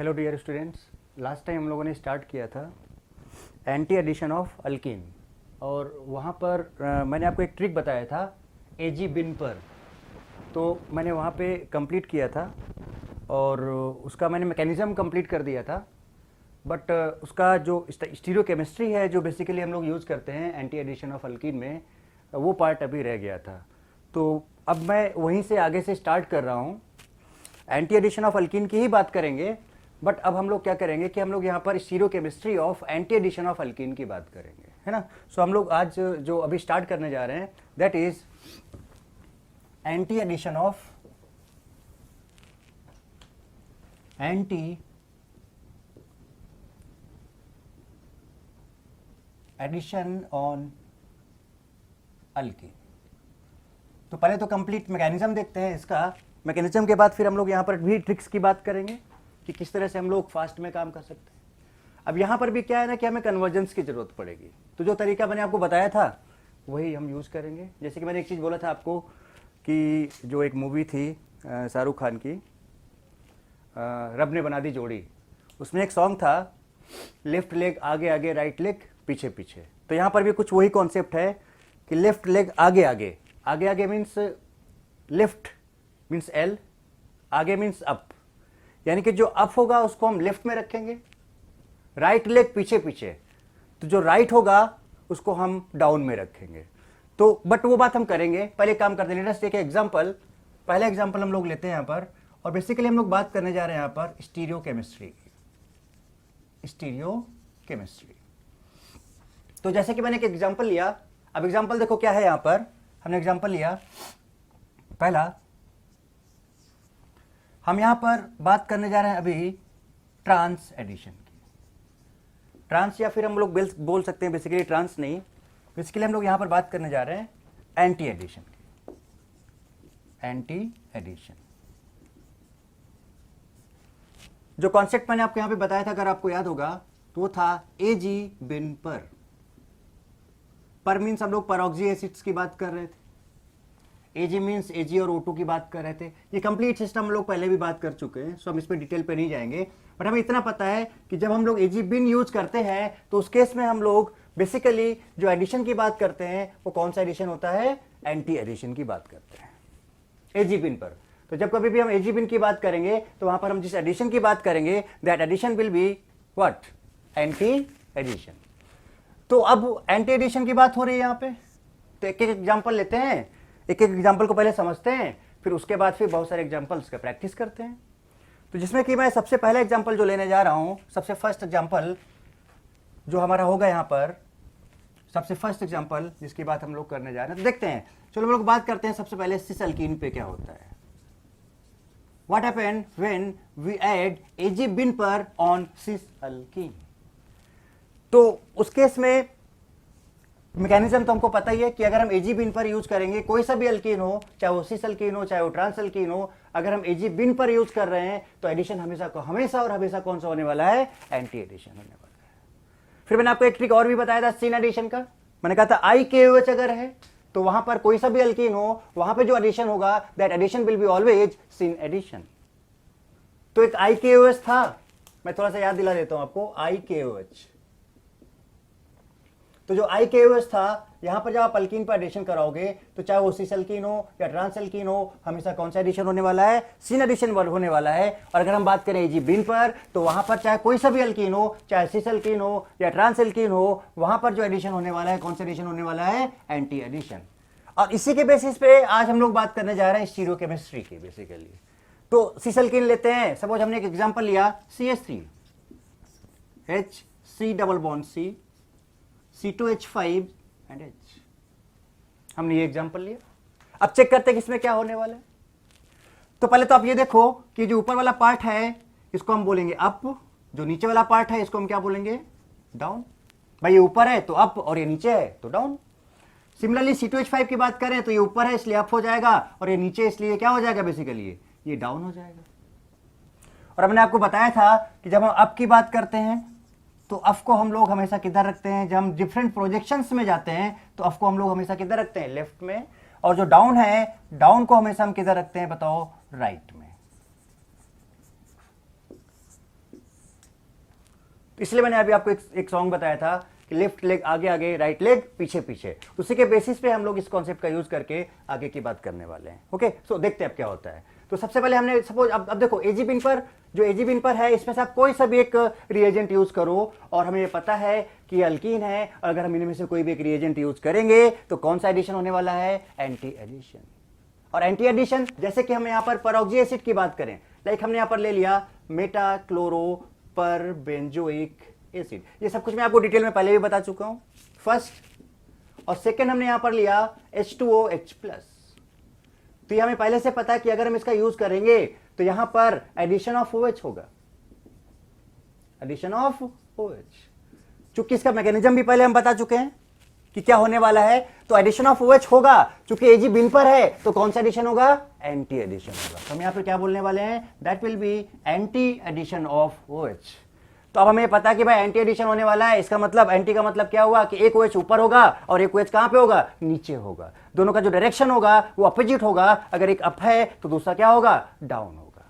Hello dear students, last time हम लोगों ने स्टार्ट किया था एंटी एडिशन ऑफ अल्कीन और वहाँ पर मैंने आपको एक ट्रिक बताया था एजी बिन पर। तो मैंने वहाँ पे कंप्लीट किया था और उसका मैंने मैकेनिज़्म कंप्लीट कर दिया था, बट उसका जो स्टीरियोकेमिस्ट्री है जो बेसिकली हम लोग यूज़ करते हैं एंटी एडिशन ऑफ अल्कीन में, वो पार्ट अभी रह गया था। तो अब मैं वहीं से आगे से स्टार्ट कर रहा हूँ। एंटी एडिशन ऑफ अल्कीन की ही बात करेंगे, बट अब हम लोग क्या करेंगे कि हम लोग यहाँ पर stereochemistry of anti addition of alkene की बात करेंगे, है ना। सो हम लोग आज जो अभी स्टार्ट करने जा रहे हैं that is anti addition of on alkene. तो पहले तो कंप्लीट मैकेनिज्म देखते हैं इसका। मैकेनिज्म के बाद फिर हम लोग यहाँ पर भी ट्रिक्स की बात करेंगे कि किस तरह से हम लोग फास्ट में काम कर सकते हैं। अब यहाँ पर भी क्या है ना कि हमें कन्वर्जेंस की ज़रूरत पड़ेगी, तो जो तरीका मैंने आपको बताया था वही हम यूज़ करेंगे। जैसे कि मैंने एक चीज़ बोला था आपको कि जो एक मूवी थी शाहरुख खान की, रब ने बना दी जोड़ी, उसमें एक सॉन्ग था लेफ्ट लेग आगे आगे राइट लेग पीछे पीछे। तो यहाँ पर भी कुछ वही कॉन्सेप्ट है कि लेफ्ट लेग आगे आगे, आगे आगे मीन्स लेफ्ट मीन्स एल, आगे मीन्स अप, यानी कि जो अप होगा उसको हम लेफ्ट में रखेंगे, राइट लेग पीछे पीछे, तो जो राइट होगा उसको हम डाउन में रखेंगे। तो बट वो बात हम करेंगे, पहले काम करते हैं। Let's take example. पहला एग्जांपल हम लोग लेते हैं यहाँ पर, और बेसिकली हम लोग बात करने जा रहे हैं यहाँ पर स्टीरियोकेमिस्ट्री की। स्टीरियोकेमिस्ट्री, तो जैसे कि मैंने एक एग्जांपल लिया। अब एग्जांपल देखो क्या है, यहाँ पर हमने एग्जांपल लिया पहला। हम यहां पर बात करने जा रहे हैं अभी ट्रांस एडिशन की। ट्रांस या फिर हम लोग बोल सकते हैं बेसिकली ट्रांस नहीं, बेसिकली हम लोग यहां पर बात करने जा रहे हैं एंटी एडिशन की। एंटी एडिशन, जो कॉन्सेप्ट मैंने आपको यहां पे बताया था, अगर आपको याद होगा, तो वो था एजी बिन पर मीन्स हम लोग परऑक्सी एसिड्स की बात कर रहे थे। एजी मीन्स एजी और O2 की बात कर रहे थे। ये कंप्लीट सिस्टम हम लोग पहले भी बात कर चुके हैं, सो हम इस पर डिटेल पे नहीं जाएंगे। बट हमें इतना पता है कि जब हम लोग एजी बिन यूज करते हैं तो उस केस में हम लोग बेसिकली जो एडिशन की बात करते हैं वो कौन सा एडिशन होता है, एंटी एडिशन की बात करते हैं एजी बिन पर। तो जब कभी भी हम एजी बिन की बात करेंगे तो वहां पर हम जिस एडिशन की बात करेंगे that addition will be what, anti addition. तो अब एंटी एडिशन की बात हो रही है यहाँ पे, तो एक एक एग्जाम्पल लेते हैं, एक एक एग्जाम्पल को पहले समझते हैं, फिर उसके बाद फिर बहुत सारे एग्जाम्पल्स का प्रैक्टिस करते हैं। तो जिसमें कि मैं सबसे पहला एग्जाम्पल जो लेने जा रहा हूं, सबसे फर्स्ट एग्जाम्पल जो हमारा होगा यहाँ पर, सबसे फर्स्ट एग्जाम्पल जिसकी बात हम लोग करने जा रहे हैं, तो देखते हैं। चलो हम लोग बात करते हैं सबसे पहले सिस अल्कीन पे क्या होता है। What happen when we add एजी बिन पर ऑन सिस अल्कीन। तो उस केस में मैकेनिज्म तो हमको पता ही है कि अगर हम एजी बिन पर यूज करेंगे, कोई सा भी अल्कीन हो, चाहे वो सिस अल्कीन हो चाहे वो ट्रांस अल्कीन हो, अगर हम एजी बिन पर यूज कर रहे हैं तो एडिशन हमेशा और हमेशा कौन सा होने वाला है, एंटी एडिशन होने वाला है। फिर मैंने आपको एक ट्रिक और भी बताया था सिन एडिशन का। मैंने कहा था IKOH अगर है तो वहां पर कोई सा भी अल्कीन हो, वहां पर जो एडिशन होगा that addition will be always syn addition. तो एक IKOH था, मैं थोड़ा सा याद दिला देता हूं आपको, IKOH। तो जो IKOH था, यहां पर जब आप अल्कीन पर एडिशन कराओगे तो चाहे वो सिस अल्कीन हो या ट्रांस अल्कीन हो, हमेशा कौन सा एडिशन होने वाला है, सिन एडिशन होने वाला है। और अगर हम बात करें एजी बिन पर, तो वहां पर चाहे कोई सा भी अल्कीन हो, चाहे सिस अल्कीन हो या ट्रांस अल्कीन हो, वहां पर जो एडिशन होने वाला है, कौन सा एडिशन होने वाला है, एंटी एडिशन। और इसी के बेसिस पे आज हम लोग बात करने जा रहे हैं स्टीरियोकेमिस्ट्री की बेसिकली। तो सिस अल्कीन लेते हैं, सपोज हमने एक एग्जाम्पल लिया CH3 HC double bond C C2H5 and H। हमने ये एग्जांपल लिया। अब चेक करते हैं कि इसमें क्या होने वाला है। तो पहले तो आप ये देखो कि जो ऊपर वाला पार्ट है इसको हम बोलेंगे अप, जो नीचे वाला पार्ट है इसको हम क्या बोलेंगे, डाउन। भाई ये ऊपर है तो अप और ये नीचे है तो डाउन। सिमिलरली C2H5 की बात करें तो ये ऊपर है इसलिए अप हो जाएगा, और ये नीचे इसलिए क्या हो जाएगा, बेसिकली ये डाउन हो जाएगा। और हमने आपको बताया था कि जब हम अप की बात करते हैं तो अफ को हम लोग हमेशा किधर रखते हैं, जब हम डिफरेंट प्रोजेक्शंस में जाते हैं तो अफ को हम लोग हमेशा किधर रखते हैं, लेफ्ट में। और जो डाउन है, डाउन को हमेशा हम किधर रखते हैं, बताओ, राइट में। इसलिए मैंने अभी आपको एक सॉन्ग बताया था कि लेफ्ट लेग आगे आगे, राइट लेग पीछे पीछे। उसी के बेसिस पे हम लोग इस कॉन्सेप्ट का यूज करके आगे की बात करने वाले हैं। ओके, सो देखते हैं अब क्या होता है। तो सबसे पहले हमने सपोज अब देखो एजीबिन पर, जो एजीबिन पर है इसमें से आप कोई सा भी एक रिएजेंट यूज करो और हमें ये पता है कि ये अल्कीन है, और अगर हम इनमें से कोई भी एक रिएजेंट यूज करेंगे तो कौन सा एडिशन होने वाला है? Anti addition. और एंटी एडिशन जैसे कि हम यहाँ पर परऑक्सी एसिड की बात करें, लाइक हमने यहाँ पर ले लिया मेटा क्लोरो पर बेंजोइक एसिड, ये सब कुछ मैं आपको डिटेल में पहले भी बता चुका हूं, फर्स्ट। और सेकेंड हमने यहां पर लिया H2OH+। तो ये हमें पहले से पता है कि अगर हम इसका यूज करेंगे तो यहां पर एडिशन ऑफ OH होगा, एडिशन ऑफ OH। चूंकि इसका मैकेनिज्म भी पहले हम बता चुके हैं कि क्या होने वाला है, तो एडिशन ऑफ OH होगा। चूंकि Ag बिन पर है तो कौन सा एडिशन होगा? एंटी एडिशन होगा। तो हम यहां पर क्या बोलने वाले हैं? That will be anti addition of OH। तो अब हमें पता है कि भाई एंटी एडिशन होने वाला है, इसका मतलब एंटी का मतलब क्या हुआ कि एक OH ऊपर होगा और एक OH कहां पे होगा? नीचे होगा। दोनों का जो डायरेक्शन होगा वो अपोजिट होगा। अगर एक अप है तो दूसरा क्या होगा? डाउन होगा।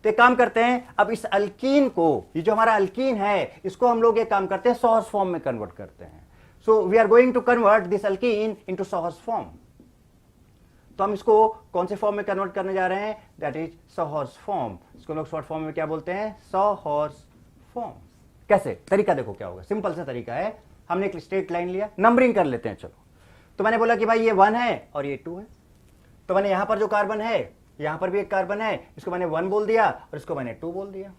तो एक काम करते हैं, अब इस अल्कीन को, ये जो हमारा अल्कीन है, इसको हम लोग एक काम करते हैं, सॉहर्स फॉर्म में कन्वर्ट करते हैं। So we are going to convert this alkene into sawhorse form. तो हम इसको कौन से फॉर्म में कन्वर्ट करने जा रहे हैं? That is सॉहर्स form. इसको लोग शॉर्ट फॉर्म में क्या बोलते हैं? सॉहर्स फॉर्म। कैसे? तरीका देखो क्या होगा, सिंपल सा तरीका है। हमने एक स्ट्रेट लाइन लिया, नंबरिंग कर लेते हैं। चलो, तो मैंने बोला कि भाई ये 1 है और ये 2 है। तो मैंने यहां पर जो कार्बन है, यहां पर भी एक कार्बन है, इसको मैंने 1 बोल दिया और इसको मैंने 2 बोल दिया।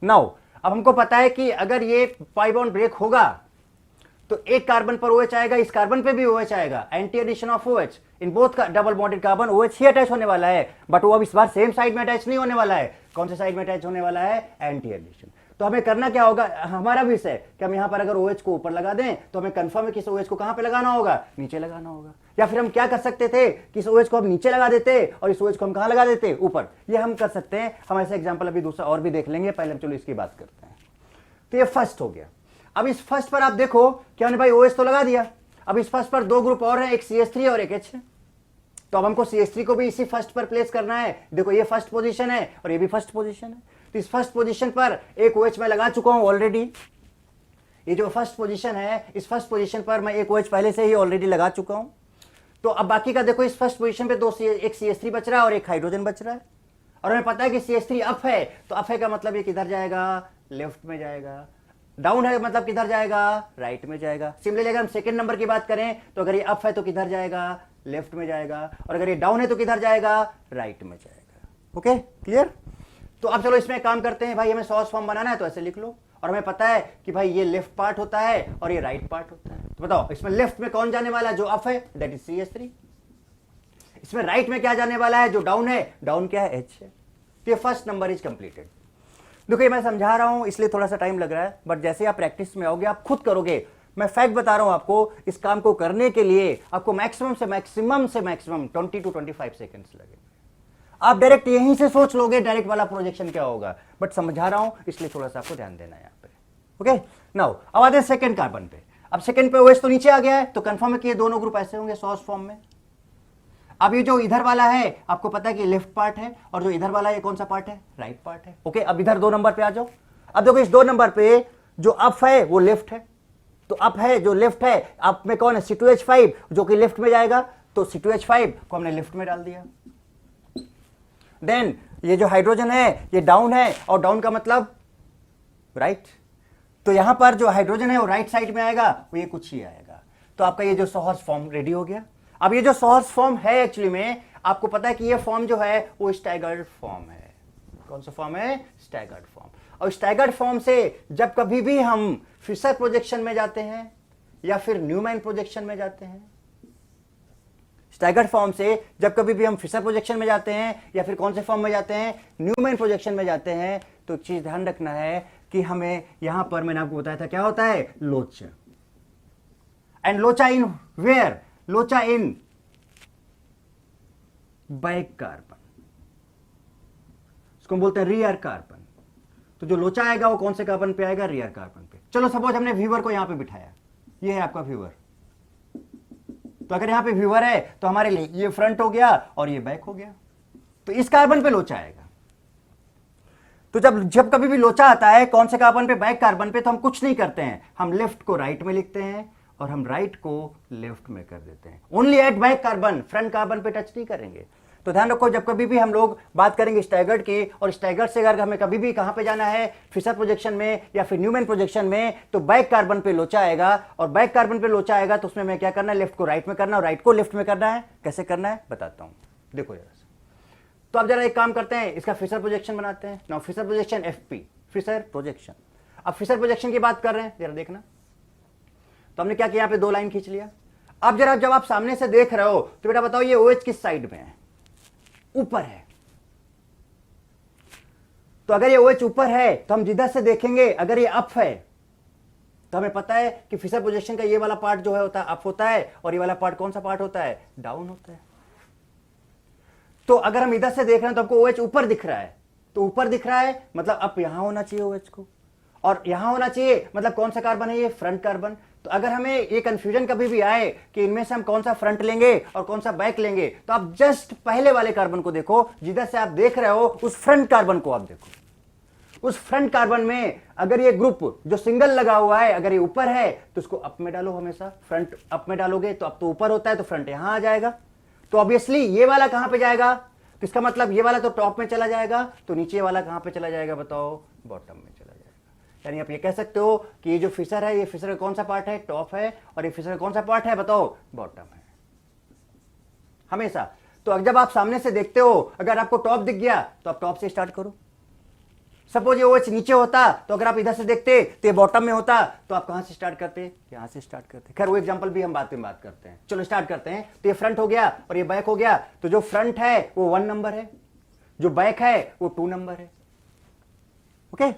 नाउ अब हमको पता है कि अगर ये पाई बॉन्ड ब्रेक होगा तो एक कार्बन पर OH आएगा, इस कार्बन पे भी OH आएगा। Anti addition of OH in both का डबल बॉन्डेड कार्बन OH ही अटैच होने वाला है, बट वो अब इस बार सेम साइड में अटैच नहीं होने वाला है। कौन से साइड में अटैच होने वाला है? Anti addition. तो हमें करना क्या होगा? हमारा विषय कि हम यहां पर अगर OH को ऊपर लगा दें तो हमें कंफर्म है कि इस OH को कहां पे लगाना होगा? नीचे लगाना होगा। या फिर हम क्या कर सकते थे कि इस OH को हम नीचे लगा देते और इस OH को हम कहां लगा देते? ऊपर। ये हम कर सकते हैं। हम ऐसे एग्जांपल अभी दूसरा और भी देख लेंगे, पहले हम चलो इसकी बात करते हैं। तो ये फर्स्ट हो गया। अब इस फर्स्ट पर आप देखो कि हमने भाई OH तो लगा दिया। अब इस फर्स्ट पर 2 ग्रुप और है, एक CH3 और एक H है। तो अब हमको CH3 को भी इसी फर्स्ट पर प्लेस करना है। देखो ये फर्स्ट पोजीशन है और ये भी फर्स्ट पोजीशन है। तो इस फर्स्ट पोजीशन पर एक OH मैं लगा चुका हूं ऑलरेडी। ये जो फर्स्ट पोजीशन है, इस फर्स्ट पोजीशन पर मैं एक OH पहले से ही ऑलरेडी लगा चुका हूं। तो अब बाकी का देखो, इस फर्स्ट पोजीशन पे एक CH3 बच रहा है और एक हाइड्रोजन बच रहा है। और हमें पता है कि CH3 अप है, तो अप है का मतलब ये किधर जाएगा? लेफ्ट में जाएगा। डाउन है मतलब किधर जाएगा? राइट में जाएगा। सिमिलरली अगर हम सेकंड नंबर की बात करें तो अगर ये अप है तो किधर जाएगा? लेफ्ट में जाएगा। और अगर ये डाउन है तो किधर जाएगा? राइट में जाएगा। Okay, clear? तो अब चलो इसमें काम करते हैं। भाई हमें सॉस फॉर्म बनाना है तो ऐसे लिख लो। और हमें पता है कि भाई ये लेफ्ट पार्ट होता है और ये राइट पार्ट होता है। तो बताओ इसमें लेफ्ट में कौन जाने वाला है? जो अप है, दैट इज CH3। इसमें राइट में क्या जाने वाला है? जो डाउन है, डाउन क्या है? H है। तो ये फर्स्ट नंबर इज कंप्लीटेड। देखो ये मैं समझा रहा हूं इसलिए थोड़ा सा टाइम लग रहा है, बट जैसे आप प्रैक्टिस में आओगे आप खुद करोगे। मैं फैक्ट बता रहा हूं आपको, इस काम को करने के लिए आपको मैक्सिमम से मैक्सिमम 20 to 25 सेकंड्स लगेंगे। आप डायरेक्ट यहीं से सोच लोगे डायरेक्ट वाला प्रोजेक्शन क्या होगा, बट समझा रहा हूं इसलिए थोड़ा सा आपको ध्यान देना है यहाँ पे। ओके, नाउ अब आते हैं सेकंड कार्बन पे। अब सेकंड पे OH तो नीचे आ गया है, तो कंफर्म है कि ये दोनों ग्रुप ऐसे होंगे सॉस फॉर्म में। अब ये जो इधर वाला है आपको पता है कि लेफ्ट पार्ट है, और जो इधर वाला ये कौन सा पार्ट है? राइट पार्ट है। ओके, अब इधर 2 नंबर पे आ जाओ। अब देखो इस 2 नंबर पे जो अप है वो लेफ्ट है, तो अप है जो लेफ्ट है, अप में कौन है? C2H5 जो कि लेफ्ट में जाएगा, तो C2H5 को हमने लेफ्ट में डाल दिया। देन ये जो हाइड्रोजन है ये डाउन है, और डाउन का मतलब राइट। तो यहां पर जो हाइड्रोजन है वो राइट साइड में आएगा, वो ये कुछ ही आएगा। तो आपका ये जो सॉहर्स फॉर्म रेडी हो गया। अब ये जो सॉहर्स फॉर्म है एक्चुअली में आपको पता है कि ये फॉर्म जो है वो स्टैगर्ड फॉर्म है। कौन सा फॉर्म है? Staggered form. और स्टैगर्ड फॉर्म से जब कभी भी हम फिशर प्रोजेक्शन में जाते हैं या फिर न्यूमैन प्रोजेक्शन में जाते हैं, स्टैगर्ड फॉर्म से जब कभी भी हम फिशर प्रोजेक्शन में जाते हैं या फिर कौन से फॉर्म में जाते हैं? न्यूमैन प्रोजेक्शन में जाते हैं, तो एक चीज ध्यान रखना है कि हमें यहां पर मैंने आपको बताया था क्या होता है? लोचा। एंड लोचा इन वेयर? लोचा इन बैक कार्बन, इसको हम बोलते हैं रियर कार्बन। तो जो लोचा आएगा वो कौन से कार्बन पे आएगा? रियर कार्बन पे। चलो सपोज हमने व्यूअर को यहां पे बिठाया, ये है आपका व्यूअर। तो अगर यहां पे व्यूअर है तो हमारे लिए ये फ्रंट हो गया और ये बैक हो गया, तो इस कार्बन पे लोचा आएगा। तो जब जब कभी भी लोचा आता है कौन से कार्बन पे, बैक कार्बन पे, तो हम कुछ नहीं करते हैं, हम लेफ्ट को राइट में लिखते हैं और हम राइट को लेफ्ट में कर देते हैं। Only at back carbon, front carbon पे टच नहीं करेंगे। तो ध्यान रखो, जब कभी भी हम लोग बात करेंगे स्टैगर्ड की, और स्टैगर्ड से अगर हमें कभी भी कहां पे जाना है, फिशर प्रोजेक्शन में या फिर न्यूमैन प्रोजेक्शन में, तो बैक कार्बन पे लोचा आएगा, और बैक कार्बन पे लोचा आएगा तो उसमें मैं क्या करना है, लेफ्ट को राइट में करना और राइट को लेफ्ट में करना है। कैसे करना है बताता हूं, देखो जरा। तो अब जरा एक काम करते हैं, इसका फिशर प्रोजेक्शन बनाते हैं। Now Fischer projection FP, Fischer projection. अब फिशर प्रोजेक्शन की बात कर रहे हैं, जरा देखना। तो हमने क्या किया, यहां पे 2 लाइन खींच लिया। अब जरा जब आप सामने से देख रहे हो तो बेटा बताओ ये OH किस साइड में है, ऊपर है। तो अगर ये OH ऊपर है तो हम जिधर से देखेंगे, अगर ये अप है तो हमें पता है कि फिशर प्रोजेक्शन का ये वाला पार्ट जो है होता है अप होता है, और ये वाला पार्ट कौन सा पार्ट होता है, डाउन होता है। तो अगर हम इधर से देख रहे हैं तो हमको OH ऊपर दिख रहा है, तो ऊपर दिख रहा है मतलब अप यहां होना चाहिए OH को, और यहां होना चाहिए मतलब कौन सा कार्बन है ये, फ्रंट कार्बन। तो अगर हमें ये कंफ्यूजन कभी भी आए कि इनमें से हम कौन सा फ्रंट लेंगे और कौन सा बैक लेंगे, तो आप जस्ट पहले वाले कार्बन को देखो, जिधर से आप देख रहे हो उस फ्रंट कार्बन को आप देखो। उस फ्रंट कार्बन में अगर ये ग्रुप जो सिंगल लगा हुआ है, अगर ये ऊपर है तो उसको अप में डालो, हमेशा फ्रंट अप में डालोगे तो अप तो ऊपर होता है, तो फ्रंट यहां आ जाएगा। तो ऑब्वियसली ये वाला कहां पे जाएगा, तो इसका मतलब ये वाला तो टॉप में चला जाएगा, तो नीचे वाला कहां पे चला जाएगा बताओ, बॉटम में चला जाएगा। यानी आप ये कह सकते हो कि ये जो फिशर है, ये फिशर का कौन सा पार्ट है, टॉप है, और ये फिशर का कौन सा पार्ट है बताओ, बॉटम है हमेशा। तो जब आप सामने से देखते हो, अगर आपको टॉप दिख गया तो आप टॉप से स्टार्ट करो। सपोज ये OH नीचे होता तो अगर आप इधर से देखते तो ये बॉटम में होता, तो आप कहां से स्टार्ट करते, यहां से स्टार्ट करते। खैर वो एग्जांपल भी हम बाद में बात करते हैं, चलो स्टार्ट करते हैं। तो ये फ्रंट हो गया और ये बैक हो गया, तो जो फ्रंट है वो 1 नंबर है, जो बैक है वो 2 नंबर है। ओके,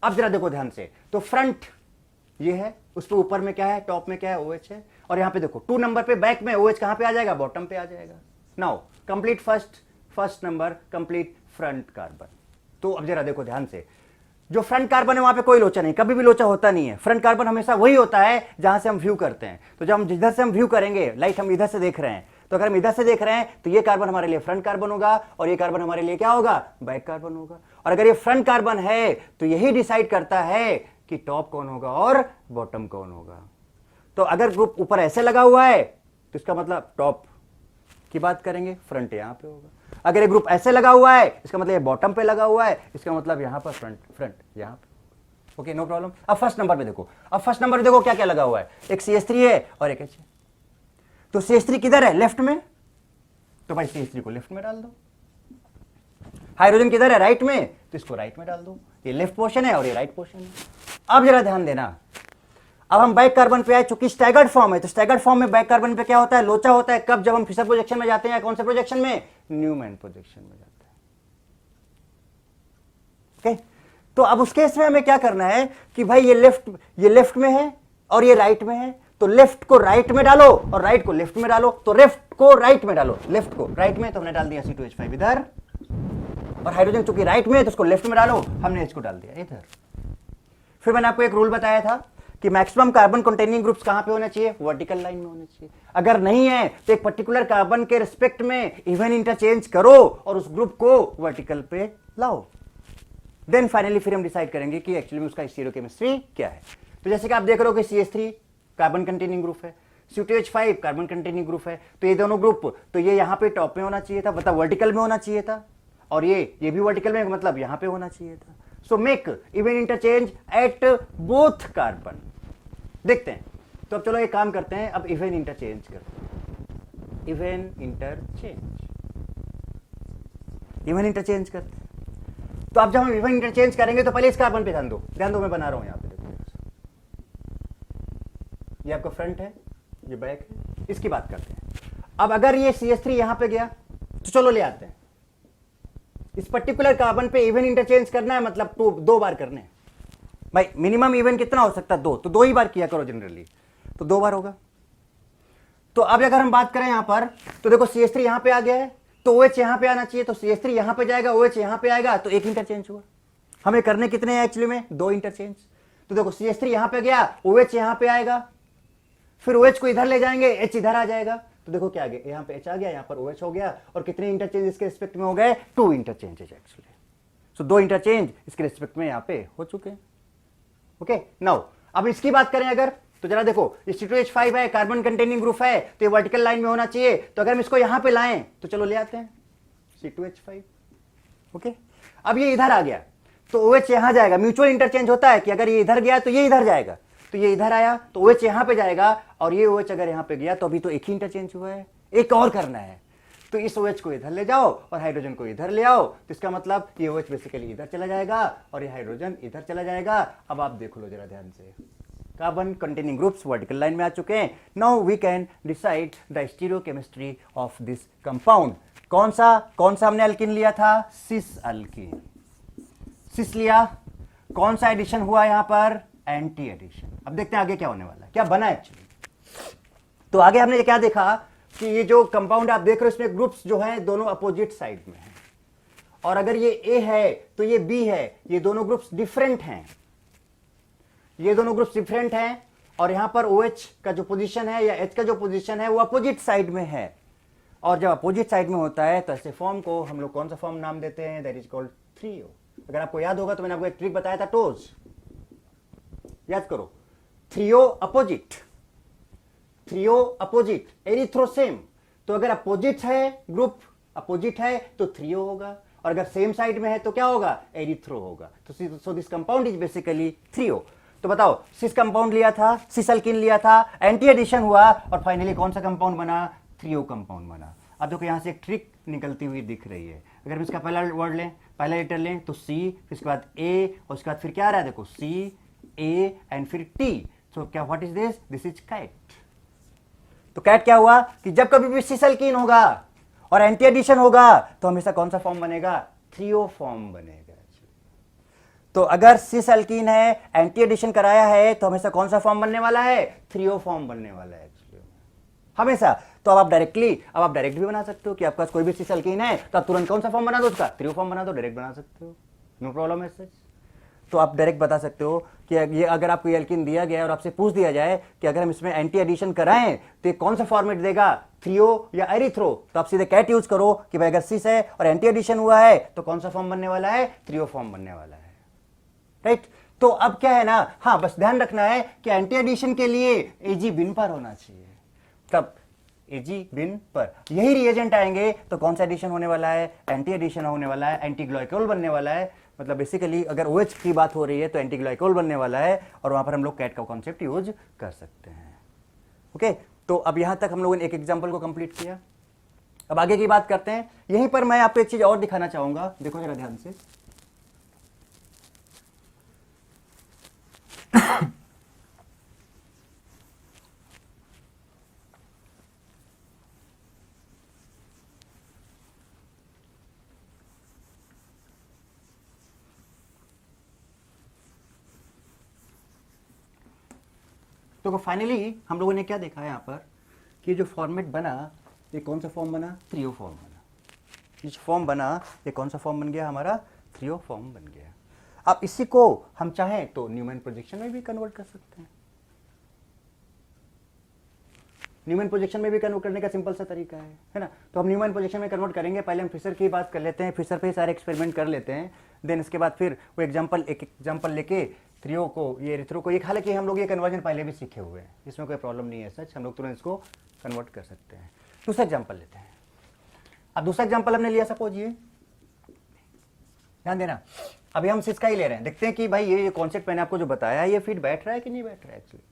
अब जरा देखो ध्यान से, तो फ्रंट ये है, उस पर ऊपर में क्या है, टॉप में क्या है, OH है, और यहां पे देखो 2 नंबर पे बैक में OH कहां पे आ जाएगा, बॉटम पे आ जाएगा। Now complete first number, complete front carbon. तो अब जरा देखो ध्यान से, जो फ्रंट कार्बन है वहां पे कोई लोचा नहीं, कभी भी लोचा होता नहीं है। फ्रंट कार्बन हमेशा वही होता है जहां से हम व्यू करते हैं। तो जब हम जिधर से हम व्यू करेंगे, लाइक हम इधर से देख रहे हैं, तो अगर हम इधर से देख रहे हैं तो ये कार्बन हमारे लिए फ्रंट कार्बन होगा, और ये कार्बन हमारे लिए क्या होगा, बैक कार्बन होगा। और अगर ये फ्रंट कार्बन है तो यही डिसाइड करता है कि टॉप कौन होगा और बॉटम कौन होगा। तो अगर ग्रुप ऊपर ऐसे लगा हुआ है तो इसका मतलब टॉप की बात करेंगे, फ्रंट यहां पे होगा। अगर ये ग्रुप ऐसे लगा हुआ है इसका मतलब ये बॉटम पे लगा हुआ है, इसका मतलब यहां पर फ्रंट यहां पे। Okay, no problem. अब फर्स्ट नंबर पे देखो, अब फर्स्ट नंबर पे देखो क्या क्या लगा हुआ है, एक CH3 है और एक H है। तो CH3 किधर है, लेफ्ट में, तो भाई CH3 को लेफ्ट में डाल दो। हाइड्रोजन किधर है, राइट में, तो इसको राइट में डाल दो। ये लेफ्ट पोर्शन है और ये राइट पोर्शन है। अब जरा ध्यान देना, अब हम बैक कार्बन पे आए, चूंकि स्टैगर्ड फॉर्म है, तो स्टैगर्ड फॉर्म में बैक कार्बन पे क्या होता है, लोचा होता है। कब, जब हम फिशर प्रोजेक्शन में जाते हैं, कौन से प्रोजेक्शन में, न्यूमैन प्रोजेक्शन में जाते हैं। ओके, तो अब उस केस में हमें क्या करना है कि भाई ये लेफ्ट में है और ये राइट में है, तो लेफ्ट को राइट में डालो और राइट को लेफ्ट में डालो। तो लेफ्ट को राइट में डालो, लेफ्ट को राइट में, तो हमने डाल दिया C2H5 इधर, और हाइड्रोजन चूंकि राइट में है तो उसको लेफ्ट में डालो, हमने H को डाल दिया इधर। फिर मैंने आपको एक रूल बताया था कि मैक्सिमम कार्बन कंटेनिंग ग्रुप्स कहां पे होना चाहिए, वर्टिकल लाइन में होना चाहिए। अगर नहीं है तो एक पर्टिकुलर कार्बन के रिस्पेक्ट में इवन इंटरचेंज करो और उस ग्रुप को वर्टिकल पे लाओ। देन फाइनली फिर हम डिसाइड करेंगे कि एक्चुअली में उसका स्टीरियोकेमिस्ट्री क्या है। तो जैसे कि आप देख रहे हो कि CH3 कार्बन कंटेनिंग ग्रुप है, C2H5 कार्बन कंटेनिंग ग्रुप है, तो ये दोनों ग्रुप, तो ये यहां पे टॉप में होना चाहिए था, मतलब वर्टिकल में होना चाहिए था, और ये भी वर्टिकल में, मतलब यहां पे होना चाहिए था। सो make even interchange at both carbon. देखते हैं, तो अब चलो एक काम करते हैं, अब इवन इंटरचेंज करते हैं, इवन इंटरचेंज करते हैं। तो अब जब हम इवन इंटरचेंज करेंगे तो पहले इस कार्बन पे ध्यान दो, मैं बना रहा हूं यहां पे, देखो ये आपका फ्रंट है, ये बैक है, इसकी बात करते हैं। अब अगर ये CH3 यहां पे गया तो चलो ले आते हैं, इस पर्टिकुलर कार्बन पे इवन इंटरचेंज करना है, मतलब 2 बार करने हैं। भाई मिनिमम इवन कितना हो सकता है, 2, तो 2 ही बार किया करो जनरली, तो 2 बार होगा। तो अब अगर हम बात करें यहां पर, तो देखो CH3 यहां पे आ गया है, तो OH यहां पे आना चाहिए, तो CH3 यहां पे जाएगा, OH यहां पे आएगा, तो 1 इंटरचेंज हुआ। हमें करने कितने हैं एक्चुअली में, 2 इंटरचेंज। तो देखो CH3 यहां पे गया, OH यहां पे आएगा, फिर OH को इधर ले जाएंगे, H इधर आ जाएगा, तो देखो क्या आ गया, यहां पे H आ गया, यहां पर OH हो गया, और कितने इंटरचेंज इसके रिस्पेक्ट में हो गए, 2 इंटरचेंजेज एक्चुअली। सो दो इंटरचेंज इसके रिस्पेक्ट में यहाँ पे हो चुके हैं। ओके नाउ अब इसकी बात करें अगर, तो जरा देखो C2H5 है, कार्बन कंटेनिंग ग्रुप है, तो ये वर्टिकल लाइन में होना चाहिए। तो अगर हम इसको यहां पे लाएं तो चलो ले आते हैं C2H5। ओके अब ये इधर आ गया तो OH यहां जाएगा, म्यूचुअल इंटरचेंज होता है कि अगर ये इधर गया तो ये इधर जाएगा, तो ये इधर आया तो OH यहां पे जाएगा और ये OH अगर यहां पे गया तो अभी तो एक ही इंटरचेंज हुआ है, एक और करना है। तो इस OH को इधर ले जाओ और हाइड्रोजन को इधर ले आओ, तो इसका मतलब ये OH बेसिकली इधर चला जाएगा और ये हाइड्रोजन इधर चला जाएगा। अब आप देख लो जरा ध्यान से, carbon containing groups vertical line में आ चुके हैं। Now we can decide the stereochemistry of this compound. कौन सा हमने अल्किन लिया था? सिस अल्किन, सिस लिया। कौन सा एडिशन हुआ यहां पर? Anti addition. अब देखते हैं आगे क्या होने वाला है, क्या बना एक्चुअली। तो आगे हमने क्या देखा कि ये जो कंपाउंड आप देख रहे हो इसमें ग्रुप्स जो है दोनों अपोजिट साइड में है, और अगर ये ए है तो ये बी है, ये दोनों ग्रुप्स डिफरेंट हैं, ये दोनों ग्रुप्स डिफरेंट हैं। और यहां पर OH का जो पोजीशन है या H का जो पोजीशन है वो अपोजिट साइड में है, और जब अपोजिट साइड में होता है तो ऐसे फॉर्म को हम लोग कौन सा फॉर्म नाम देते हैं? That is called threo. अगर आपको याद होगा तो मैंने आपको एक ट्रिक बताया था, टोज, याद करो। Threo opposite, threo opposite, erythro same. तो अगर अपोजिट है, ग्रुप अपोजिट है तो थ्रियो होगा, और अगर सेम साइड में है तो क्या होगा? एरिथ्रो होगा। तो so this compound is basically threo. तो बताओ, सिस कंपाउंड लिया था, सिस अल्किन लिया था, एंटी एडिशन हुआ और फाइनली कौन सा कंपाउंड बना? थ्रियो कंपाउंड बना। अब देखो यहां से एक ट्रिक निकलती हुई दिख रही है। अगर हम इसका पहला वर्ड लें, पहला लेटर लें तो सी, फिर उसके बाद ए, और उसके बाद फिर क्या आ रहा है? देखो सी, ए एंड फिर टी। सो क्या, what is this? This is cat. तो कैट क्या हुआ कि जब कभी भी सिस अल्कीन होगा और एंटी एडिशन होगा तो हमेशा कौन सा फॉर्म बनेगा? थ्रियो फॉर्म बनेगा। तो अगर सिस अल्कीन है, एंटी एडिशन कराया है तो हमेशा कौन सा फॉर्म बनने वाला है? थ्रियो फॉर्म बनने वाला है एक्चुअली, हमेशा। तो अब आप डायरेक्ट भी बना सकते हो कि आपके पास कोई भी सिस अल्कीन है तो आप तुरंत कौन सा फॉर्म बना दो? उसका थ्रियो फॉर्म बना दो, डायरेक्ट बना सकते हो, नो प्रॉब्लम है सच। तो आप डायरेक्ट बता सकते हो कि ये अगर आपको ये अल्कीन दिया गया और आपसे पूछ दिया जाए कि अगर हम इसमें एंटी एडिशन कराएं तो ये कौन सा फॉर्मेट देगा? थ्रियो या एरिथ्रो? तो आप सीधे कैट यूज करो कि भाई अगर सिस है और एंटी एडिशन हुआ है तो कौन सा फॉर्म बनने वाला है? थ्रियो फॉर्म बनने वाला है, राइट। तो अब क्या है ना, हाँ बस ध्यान रखना है कि एंटी एडिशन के लिए एजी बिन पर होना चाहिए। तब एजी बिन पर यही रिएजेंट आएंगे तो कौन सा एडिशन होने वाला है? एंटी एडिशन होने वाला है, एंटी ग्लाइकोल बनने वाला है। मतलब बेसिकली अगर OH की बात हो रही है तो एंटी ग्लाइकोल बनने वाला है, और वहां पर हम लोग कैट का कॉन्सेप्ट यूज कर सकते हैं। ओके, तो अब यहां तक हम लोगों ने एक एग्जाम्पल को कंप्लीट किया। अब आगे की बात करते हैं। यहीं पर मैं आपको एक चीज और दिखाना चाहूंगा, देखो जरा ध्यान से। तो फाइनली हम लोगों ने क्या देखा है यहाँ पर कि जो फॉर्मेट बना ये कौन सा फॉर्म बना? थ्रियो फॉर्म बना। ये जो फॉर्म बना ये कौन सा फॉर्म बन गया? हमारा थ्रियो फॉर्म बन गया। अब इसी को हम चाहें तो न्यूमैन प्रोजेक्शन में भी कन्वर्ट कर सकते हैं। न्यूमैन प्रोजेक्शन में भी कन्वर्ट करने का सिंपल सा तरीका है ना। तो हम न्यूमैन प्रोजेक्शन में कन्वर्ट करेंगे। पहले हम फिशर की बात कर लेते हैं, फिशर पे सारे एक्सपेरिमेंट कर लेते हैं, देन इसके बाद फिर वो एक एग्जाम्पल लेके थ्रियो को, ये एरिथ्रो को, ये हालांकि हम लोग ये कन्वर्जन पहले भी सीखे हुए हैं, इसमें कोई प्रॉब्लम नहीं है सच, हम लोग तुरंत इसको कन्वर्ट कर सकते हैं। दूसरा एग्जाम्पल लेते हैं। अब दूसरा एग्जाम्पल हमने लिया, सपोज ये, ध्यान देना, अभी हम सिस का ही ले रहे हैं, देखते हैं कि भाई ये कॉन्सेप्ट मैंने आपको जो बताया ये फिट बैठ रहा है कि नहीं बैठ रहा है एक्चुअली।